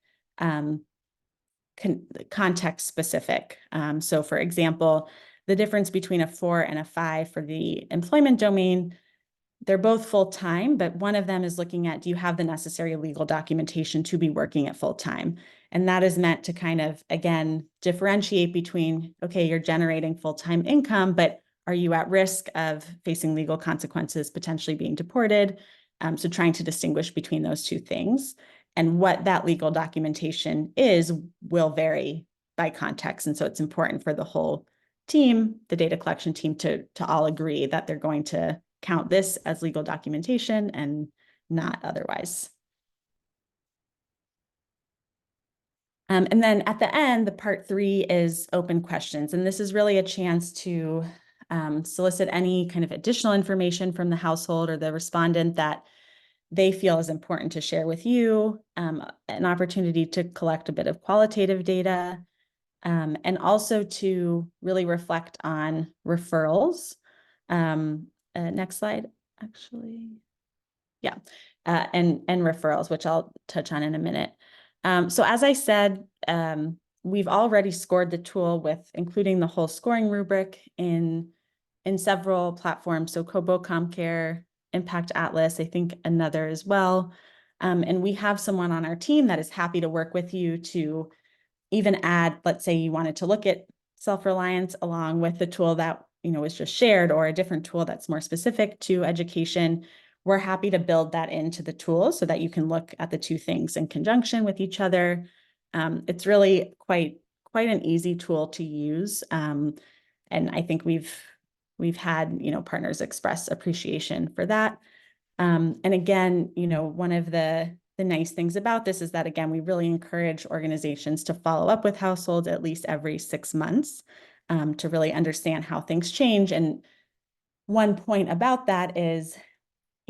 context specific. So for example, the difference between a 4 and a 5 for the employment domain, they're both full-time, but one of them is looking at, do you have the necessary legal documentation to be working at full-time? And that is meant to kind of, again, differentiate between, okay, you're generating full-time income, but are you at risk of facing legal consequences, potentially being deported? So trying to distinguish between those two things. And what that legal documentation is will vary by context. And so it's important for the whole team, the data collection team, to all agree that they're going to count this as legal documentation and not otherwise. And then at the end, the part 3 is open questions. And this is really a chance to solicit any kind of additional information from the household or the respondent that they feel is important to share with you, an opportunity to collect a bit of qualitative data, and also to really reflect on referrals. Next slide, actually. Yeah, and referrals, which I'll touch on in a minute. So as I said, we've already scored the tool with including the whole scoring rubric in several platforms. So Kobo, ComCare, Impact Atlas, I think another as well. And we have someone on our team that is happy to work with you to even add, let's say you wanted to look at self-reliance along with the tool that was just shared, or a different tool that's more specific to education. We're happy to build that into the tool so that you can look at the two things in conjunction with each other. It's really quite an easy tool to use. And I think we've had, partners express appreciation for that. And again, one of the nice things about this is that, again, we really encourage organizations to follow up with households at least every 6 months to really understand how things change. And one point about that is,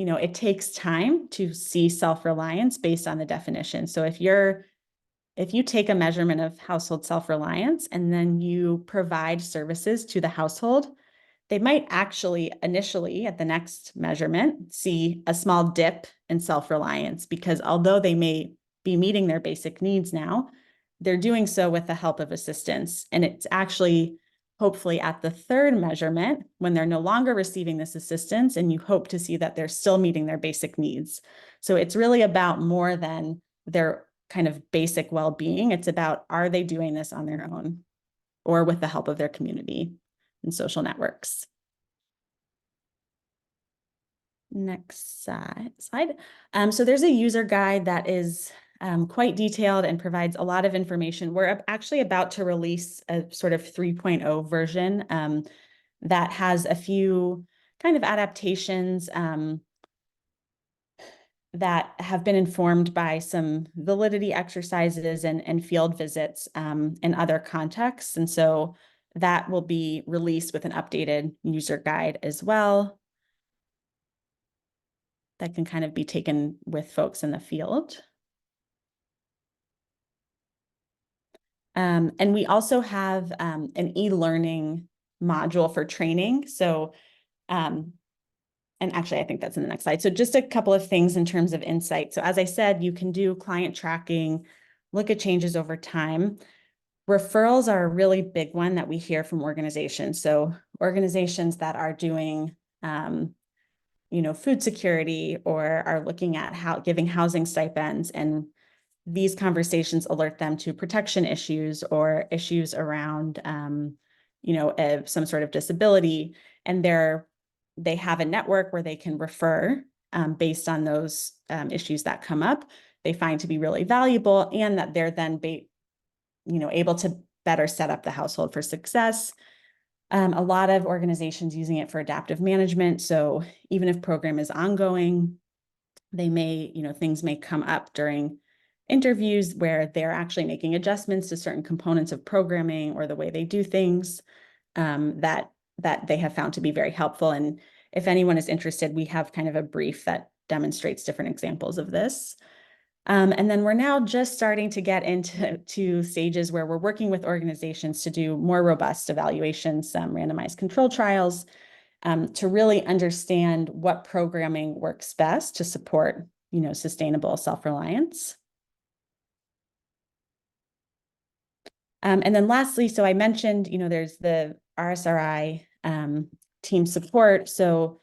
it takes time to see self-reliance based on the definition. So if you take a measurement of household self-reliance and then you provide services to the household, they might actually initially at the next measurement see a small dip in self-reliance, because although they may be meeting their basic needs now, they're doing so with the help of assistance. And it's actually hopefully at the third measurement, when they're no longer receiving this assistance, and you hope to see that they're still meeting their basic needs. So it's really about more than their kind of basic well-being. It's about, are they doing this on their own or with the help of their community and social networks? Next slide. So there's a user guide that is quite detailed and provides a lot of information. We're actually about to release a sort of 3.0 version that has a few kind of adaptations that have been informed by some validity exercises and field visits in other contexts. And so that will be released with an updated user guide as well, that can kind of be taken with folks in the field. And we also have an e-learning module for training. So, and actually, I think that's in the next slide. So just a couple of things in terms of insight. So as I said, you can do client tracking, look at changes over time. Referrals are a really big one that we hear from organizations. So organizations that are doing food security or are looking at giving housing stipends, and these conversations alert them to protection issues or issues around, some sort of disability, and they have a network where they can refer based on those issues that come up. They find to be really valuable, and that they're then able to better set up the household for success. A lot of organizations using it for adaptive management. So even if program is ongoing, they may, things may come up during interviews where they're actually making adjustments to certain components of programming or the way they do things that they have found to be very helpful. And if anyone is interested, we have kind of a brief that demonstrates different examples of this. And then we're now just starting to get into stages where we're working with organizations to do more robust evaluations, some randomized control trials, to really understand what programming works best to support, sustainable self-reliance. And then lastly, so I mentioned, there's the RSRI team support. So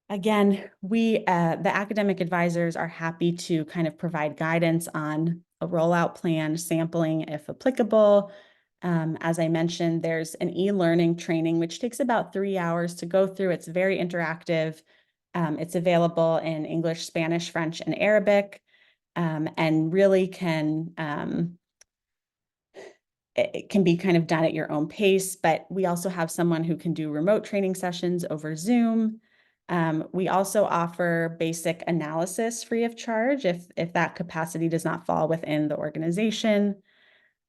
again, the academic advisors are happy to kind of provide guidance on a rollout plan, sampling if applicable. As I mentioned, there's an e-learning training, which takes about 3 hours to go through. It's very interactive. It's available in English, Spanish, French, and Arabic, and really it can be kind of done at your own pace, but we also have someone who can do remote training sessions over Zoom. We also offer basic analysis free of charge if that capacity does not fall within the organization.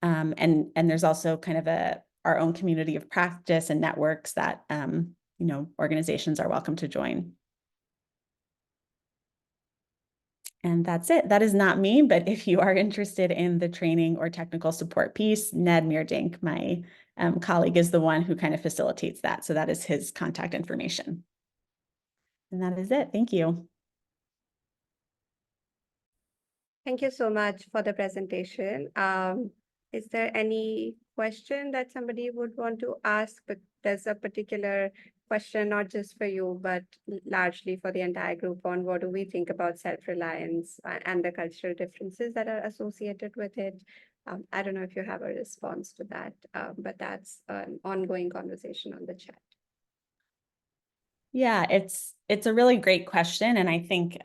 And there's also kind of our own community of practice and networks that organizations are welcome to join. And that's it. That is not me, but if you are interested in the training or technical support piece, Ned Meerdink, my colleague, is the one who kind of facilitates that. So that is his contact information. And that is it. Thank you. Thank you so much for the presentation. Is there any question that somebody would want to ask? But there's a particular question, not just for you, but largely for the entire group, on what do we think about self-reliance and the cultural differences that are associated with it. I don't know if you have a response to that, but that's an ongoing conversation on the chat. Yeah, it's a really great question. And I think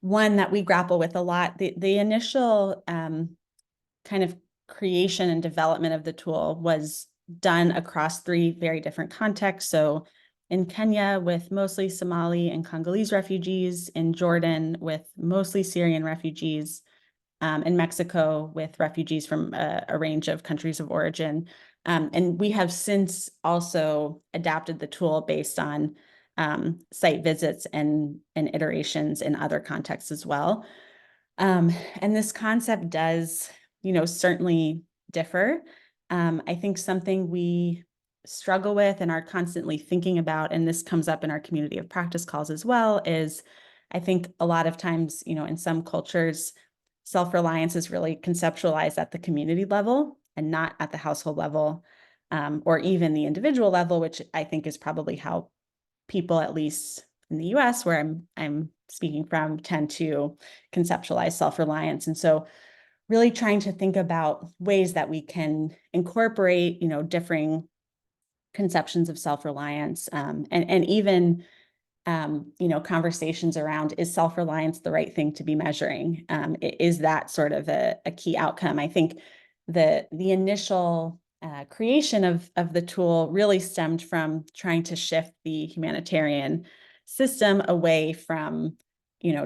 one that we grapple with a lot, the initial kind of creation and development of the tool was done across 3 very different contexts. So in Kenya with mostly Somali and Congolese refugees, in Jordan with mostly Syrian refugees, in Mexico with refugees from a range of countries of origin. And we have since also adapted the tool based on site visits and iterations in other contexts as well. And this concept does, certainly differ. I think something we struggle with and are constantly thinking about, and this comes up in our community of practice calls as well, is I think a lot of times, in some cultures, self-reliance is really conceptualized at the community level and not at the household level. or even the individual level, which I think is probably how people, at least in the US, where I'm speaking from, tend to conceptualize self-reliance. And so really trying to think about ways that we can incorporate, differing conceptions of self-reliance, and even conversations around, is self-reliance the right thing to be measuring? Is that sort of a key outcome? I think the initial creation of the tool really stemmed from trying to shift the humanitarian system away from,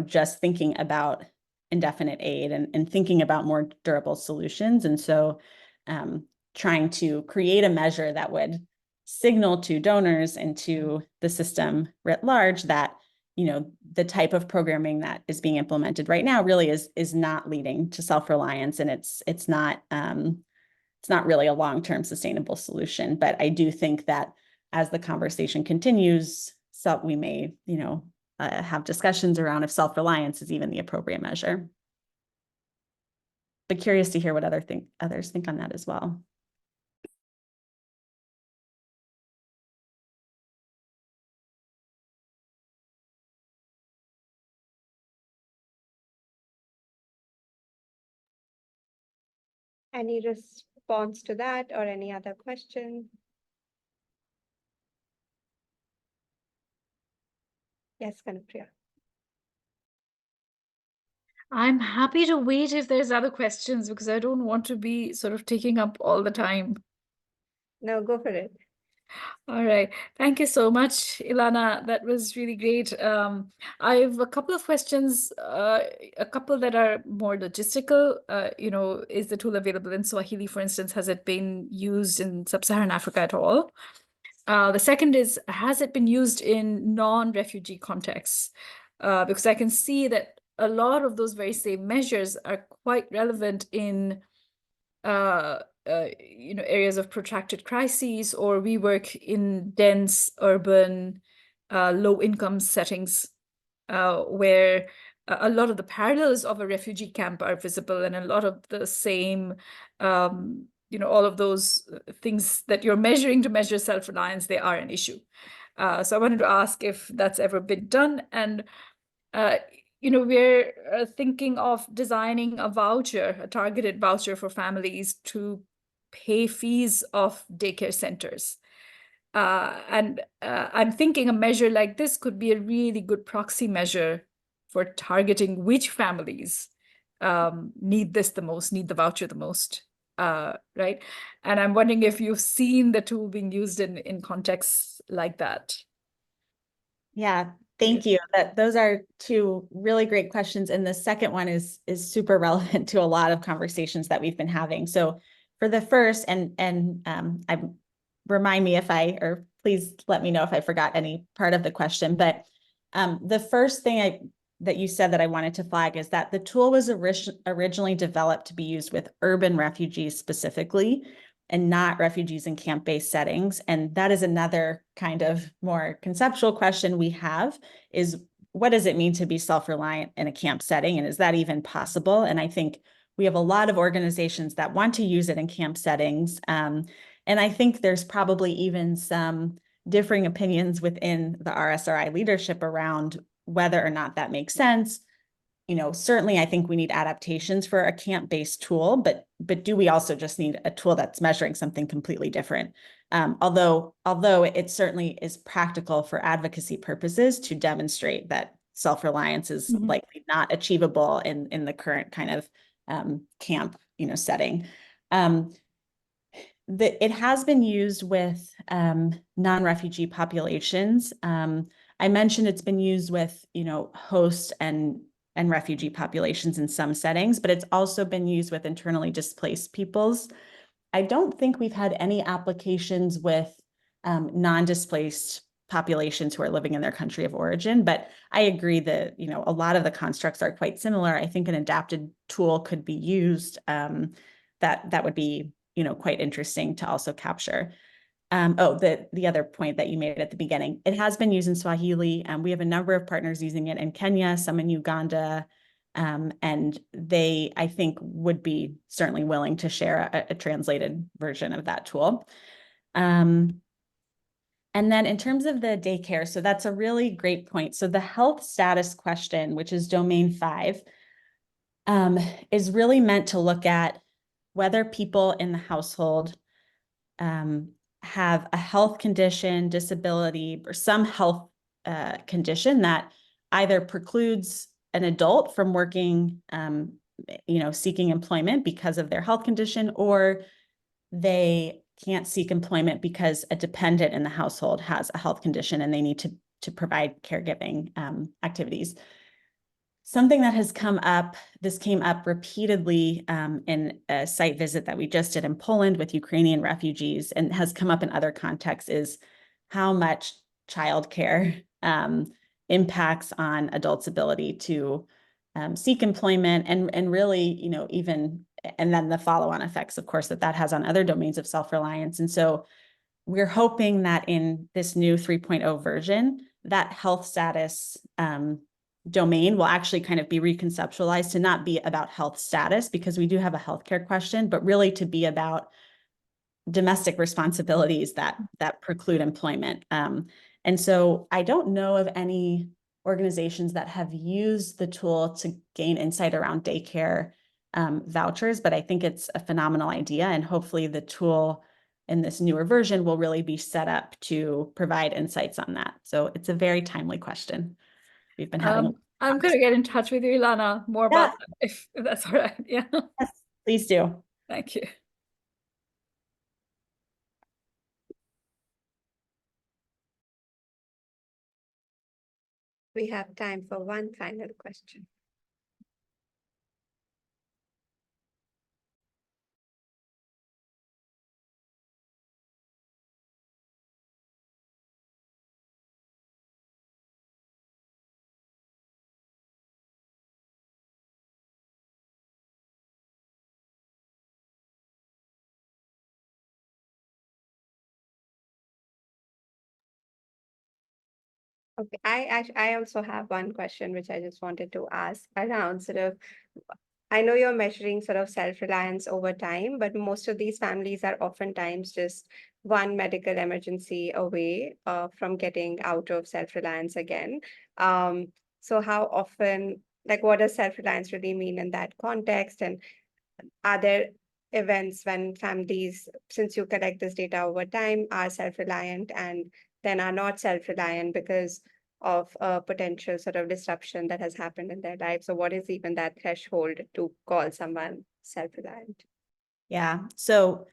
just thinking about indefinite aid and thinking about more durable solutions. And so trying to create a measure that would signal to donors and to the system writ large that, the type of programming that is being implemented right now really is not leading to self-reliance, and it's not really a long-term sustainable solution. But I do think that as the conversation continues, so we may, have discussions around if self-reliance is even the appropriate measure. But curious to hear what others think on that as well. Any response to that or any other question? Yes, Kanupriya. I'm happy to wait if there's other questions because I don't want to be sort of taking up all the time. No, go for it. All right. Thank you so much, Ilana. That was really great. I have a couple of questions, a couple that are more logistical. Is the tool available in Swahili, for instance? Has it been used in sub-Saharan Africa at all? The second is, has it been used in non-refugee contexts? Because I can see that a lot of those very same measures are quite relevant in areas of protracted crises, or we work in dense urban low income settings where a lot of the parallels of a refugee camp are visible, and a lot of the same all of those things that you're measuring to measure self-reliance, they are an issue. So I wanted to ask if that's ever been done. And we're thinking of designing a voucher, a targeted voucher for families to pay fees of daycare centers. And I'm thinking a measure like this could be a really good proxy measure for targeting which families need this the most, need the voucher the most, right? And I'm wondering if you've seen the tool being used in contexts like that. Yeah, thank you. Those are two really great questions. And the second one is super relevant to a lot of conversations that we've been having. So for the first, remind me or please let me know if I forgot any part of the question. But the first thing that you said that I wanted to flag is that the tool was originally developed to be used with urban refugees specifically, and not refugees in camp-based settings. And that is another kind of more conceptual question we have, is what does it mean to be self-reliant in a camp setting? And is that even possible? And I think we have a lot of organizations that want to use it in camp settings. And I think there's probably even some differing opinions within the RSRI leadership around whether or not that makes sense. Certainly I think we need adaptations for a camp-based tool, but do we also just need a tool that's measuring something completely different? Although it certainly is practical for advocacy purposes to demonstrate that self-reliance is likely not achievable in the current kind of camp, setting. It has been used with non-refugee populations. I mentioned it's been used with, host and refugee populations in some settings, but it's also been used with internally displaced peoples. I don't think we've had any applications with non-displaced populations who are living in their country of origin, but I agree that, a lot of the constructs are quite similar. I think an adapted tool could be used that would be, quite interesting to also capture. The other point that you made at the beginning, it has been used in Swahili, and we have a number of partners using it in Kenya, some in Uganda, and they, I think, would be certainly willing to share a translated version of that tool. And then in terms of the daycare, so that's a really great point. So the health status question, which is domain 5, is really meant to look at whether people in the household have a health condition, disability, or some health condition that either precludes an adult from working, seeking employment because of their health condition, or they can't seek employment because a dependent in the household has a health condition and they need to provide caregiving activities. Something that has come up, this came up repeatedly in a site visit that we just did in Poland with Ukrainian refugees, and has come up in other contexts, is how much childcare impacts on adults' ability to seek employment, and really, even, and then the follow-on effects, of course, that has on other domains of self-reliance. And so we're hoping that in this new 3.0 version, that health status domain will actually kind of be reconceptualized to not be about health status, because we do have a healthcare question, but really to be about domestic responsibilities that preclude employment. And so I don't know of any organizations that have used the tool to gain insight around daycare vouchers, but I think it's a phenomenal idea, and hopefully the tool in this newer version will really be set up to provide insights on that. So it's a very timely question. We've been having. I'm going to get in touch with you, Ilana, more about that, if that's all right. Yeah. Yes, please do. Thank you. We have time for one final question. Okay, I also have one question which I just wanted to ask around sort of, I know you're measuring sort of self-reliance over time, but most of these families are oftentimes just one medical emergency away from getting out of self-reliance again. So how often, like, what does self-reliance really mean in that context? And are there events when families, since you collect this data over time, are self-reliant and then are not self-reliant because of a potential sort of disruption that has happened in their life? So what is even that threshold to call someone self-reliant? Yeah, so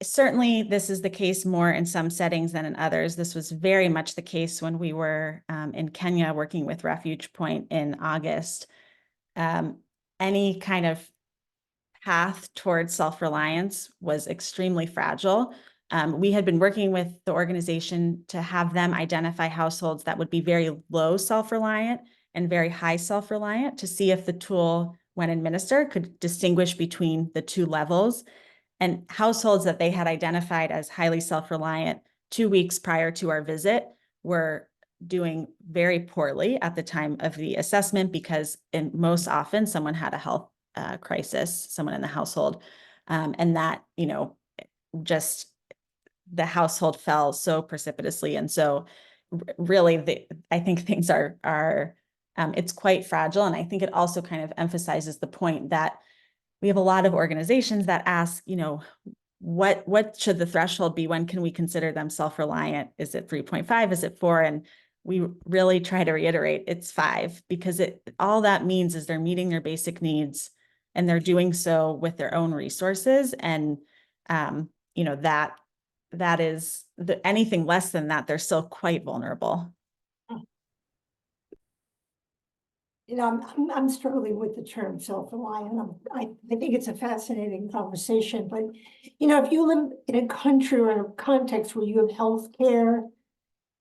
certainly this is the case more in some settings than in others. This was very much the case when we were in Kenya working with Refuge Point in August. Any kind of path towards self-reliance was extremely fragile. We had been working with the organization to have them identify households that would be very low self-reliant and very high self-reliant, to see if the tool, when administered, could distinguish between the two levels. And households that they had identified as highly self-reliant 2 weeks prior to our visit were doing very poorly at the time of the assessment, because most often someone had a health crisis, someone in the household, and that, just the household fell so precipitously. And so really, I think things are it's quite fragile. And I think it also kind of emphasizes the point that we have a lot of organizations that ask, what should the threshold be? When can we consider them self-reliant? Is it 3.5? Is it 4? And we really try to reiterate it's 5, because all that means is they're meeting their basic needs, and they're doing so with their own resources. And that is anything less than that, they're still quite vulnerable. I'm struggling with the term self-reliant. I think it's a fascinating conversation, but if you live in a country or a context where you have healthcare,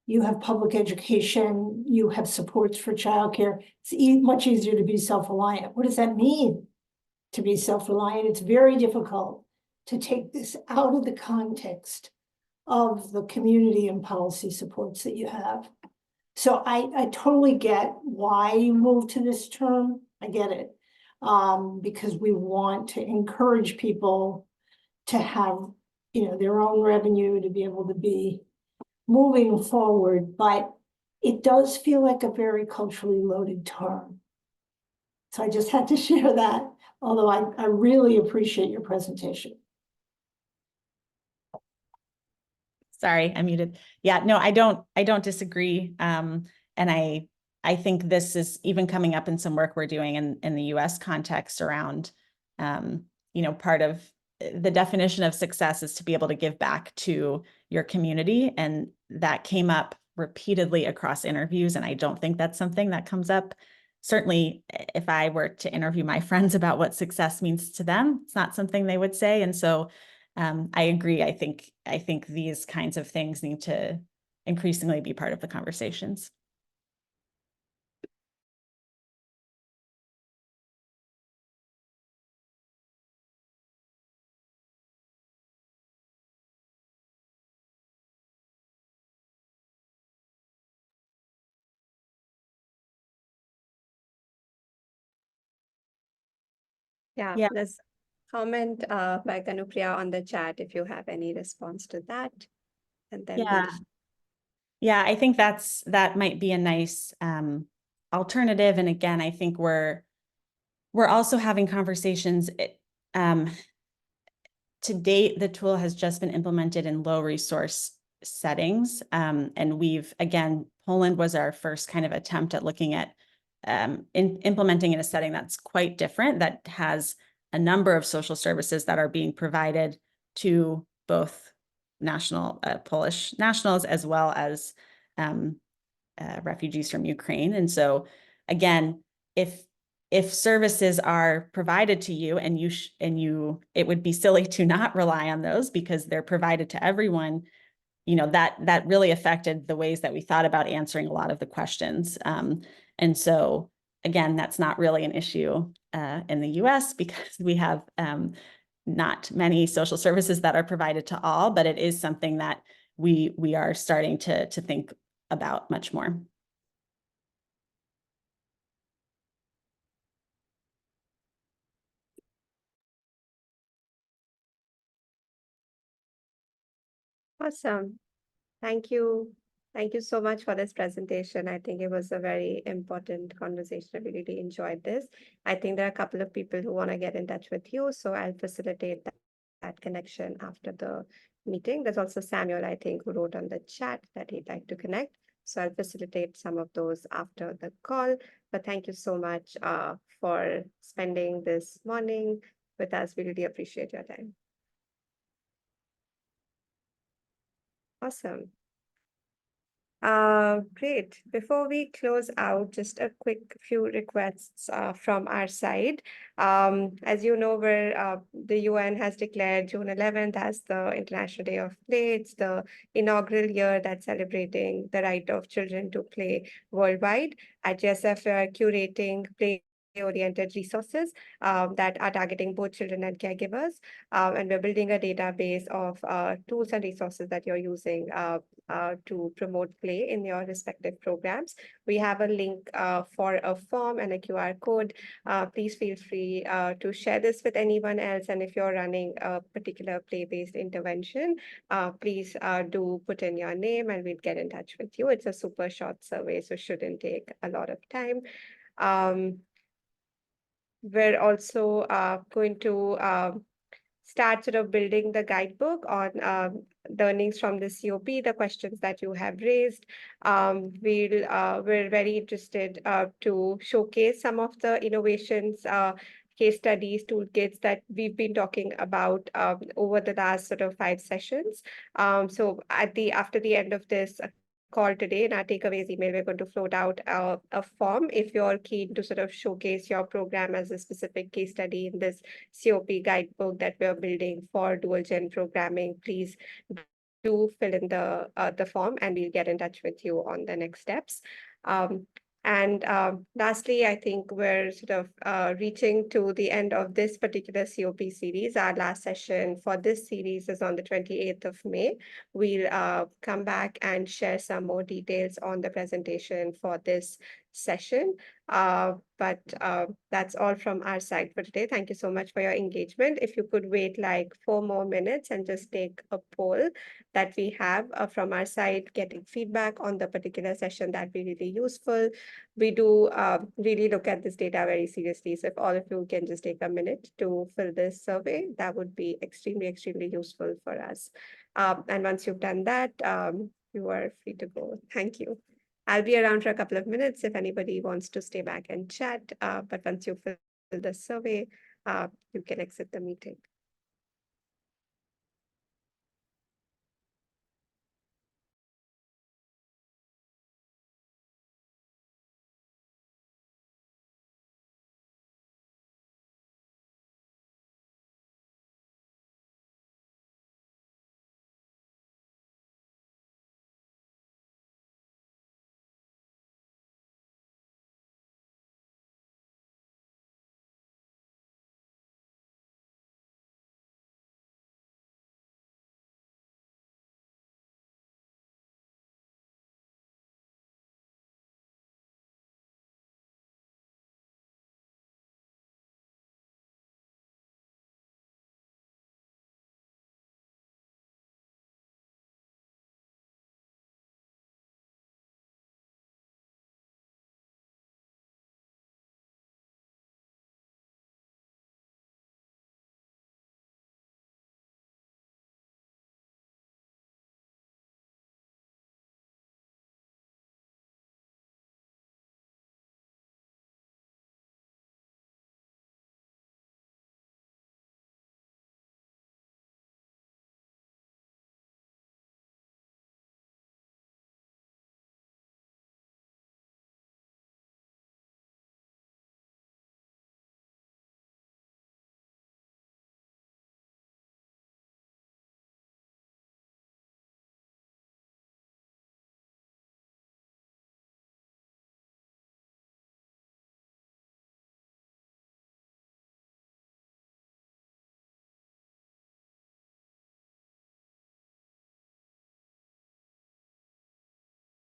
you have public education, you have supports for childcare, it's much easier to be self-reliant. What does that mean to be self-reliant? It's very difficult to take this out of the context of the community and policy supports that you have. So I totally get why you moved to this term. I get it. Because we want to encourage people to have their own revenue to be able to be moving forward, but it does feel like a very culturally loaded term. So I just had to share that, although I really appreciate your presentation. Sorry, I'm muted. Yeah, no, I don't disagree. And I think this is even coming up in some work we're doing in the US context around, part of the definition of success is to be able to give back to your community. And that came up repeatedly across interviews. And I don't think that's something that comes up. Certainly, if I were to interview my friends about what success means to them, it's not something they would say. And so I agree. I think these kinds of things need to increasingly be part of the conversations. Yeah, there's comment by Kanupriya on the chat if you have any response to that. And then Yeah, I think that might be a nice alternative. And again, I think we're also having conversations. To date, the tool has just been implemented in low resource settings. And Poland was our first kind of attempt at looking at implementing in a setting that's quite different, that has a number of social services that are being provided to both Polish nationals as well as refugees from Ukraine. And so again, if services are provided to you and it would be silly to not rely on those because they're provided to everyone, that really affected the ways that we thought about answering a lot of the questions. And so again, that's not really an issue in the US because we have not many social services that are provided to all, but it is something that we are starting to think about much more. awesome. Thank you. Thank you so much for this presentation. I think it was a very important conversation. I really enjoyed this. I think there are a couple of people who want to get in touch with you, so I'll facilitate that connection after the meeting. There's also Samuel, I think, who wrote on the chat that he'd like to connect. So I'll facilitate some of those after the call. But thank you so much for spending this morning with us. We really appreciate your time. Awesome. Great. Before we close out, just a quick few requests from our side. As you know, the UN has declared June 11th as the International Day of Play. It's the inaugural year that's celebrating the right of children to play worldwide. At GSF, we are curating play-oriented resources that are targeting both children and caregivers. And we're building a database of tools and resources that you're using to promote play in your respective programs. We have a link for a form and a QR code. Please feel free to share this with anyone else. And if you're running a particular play-based intervention, please do put in your name and we'll get in touch with you. It's a super short survey, so shouldn't take a lot of time. We're also going to start sort of building the guidebook on learnings from the COP, the questions that you have raised. We're very interested to showcase some of the innovations, case studies, toolkits that we've been talking about over the last sort of 5 sessions. So after the end of this call today, in our takeaways email, we're going to float out a form if you're keen to sort of showcase your program as a specific case study in this COP guidebook that we're building for dual gen programming. Please do fill in the form and we'll get in touch with you on the next steps. And lastly, I think we're sort of reaching to the end of this particular COP series. Our last session for this series is on the 28th of May. We'll come back and share some more details on the presentation for this session. But that's all from our side for today. Thank you so much for your engagement. If you could wait like 4 more minutes and just take a poll that we have from our side, getting feedback on the particular session, that'd be really useful. We do really look at this data very seriously. So if all of you can just take a minute to fill this survey, that would be extremely, extremely useful for us. And once you've done that, you are free to go. Thank you. I'll be around for a couple of minutes if anybody wants to stay back and chat. But once you fill the survey, you can exit the meeting.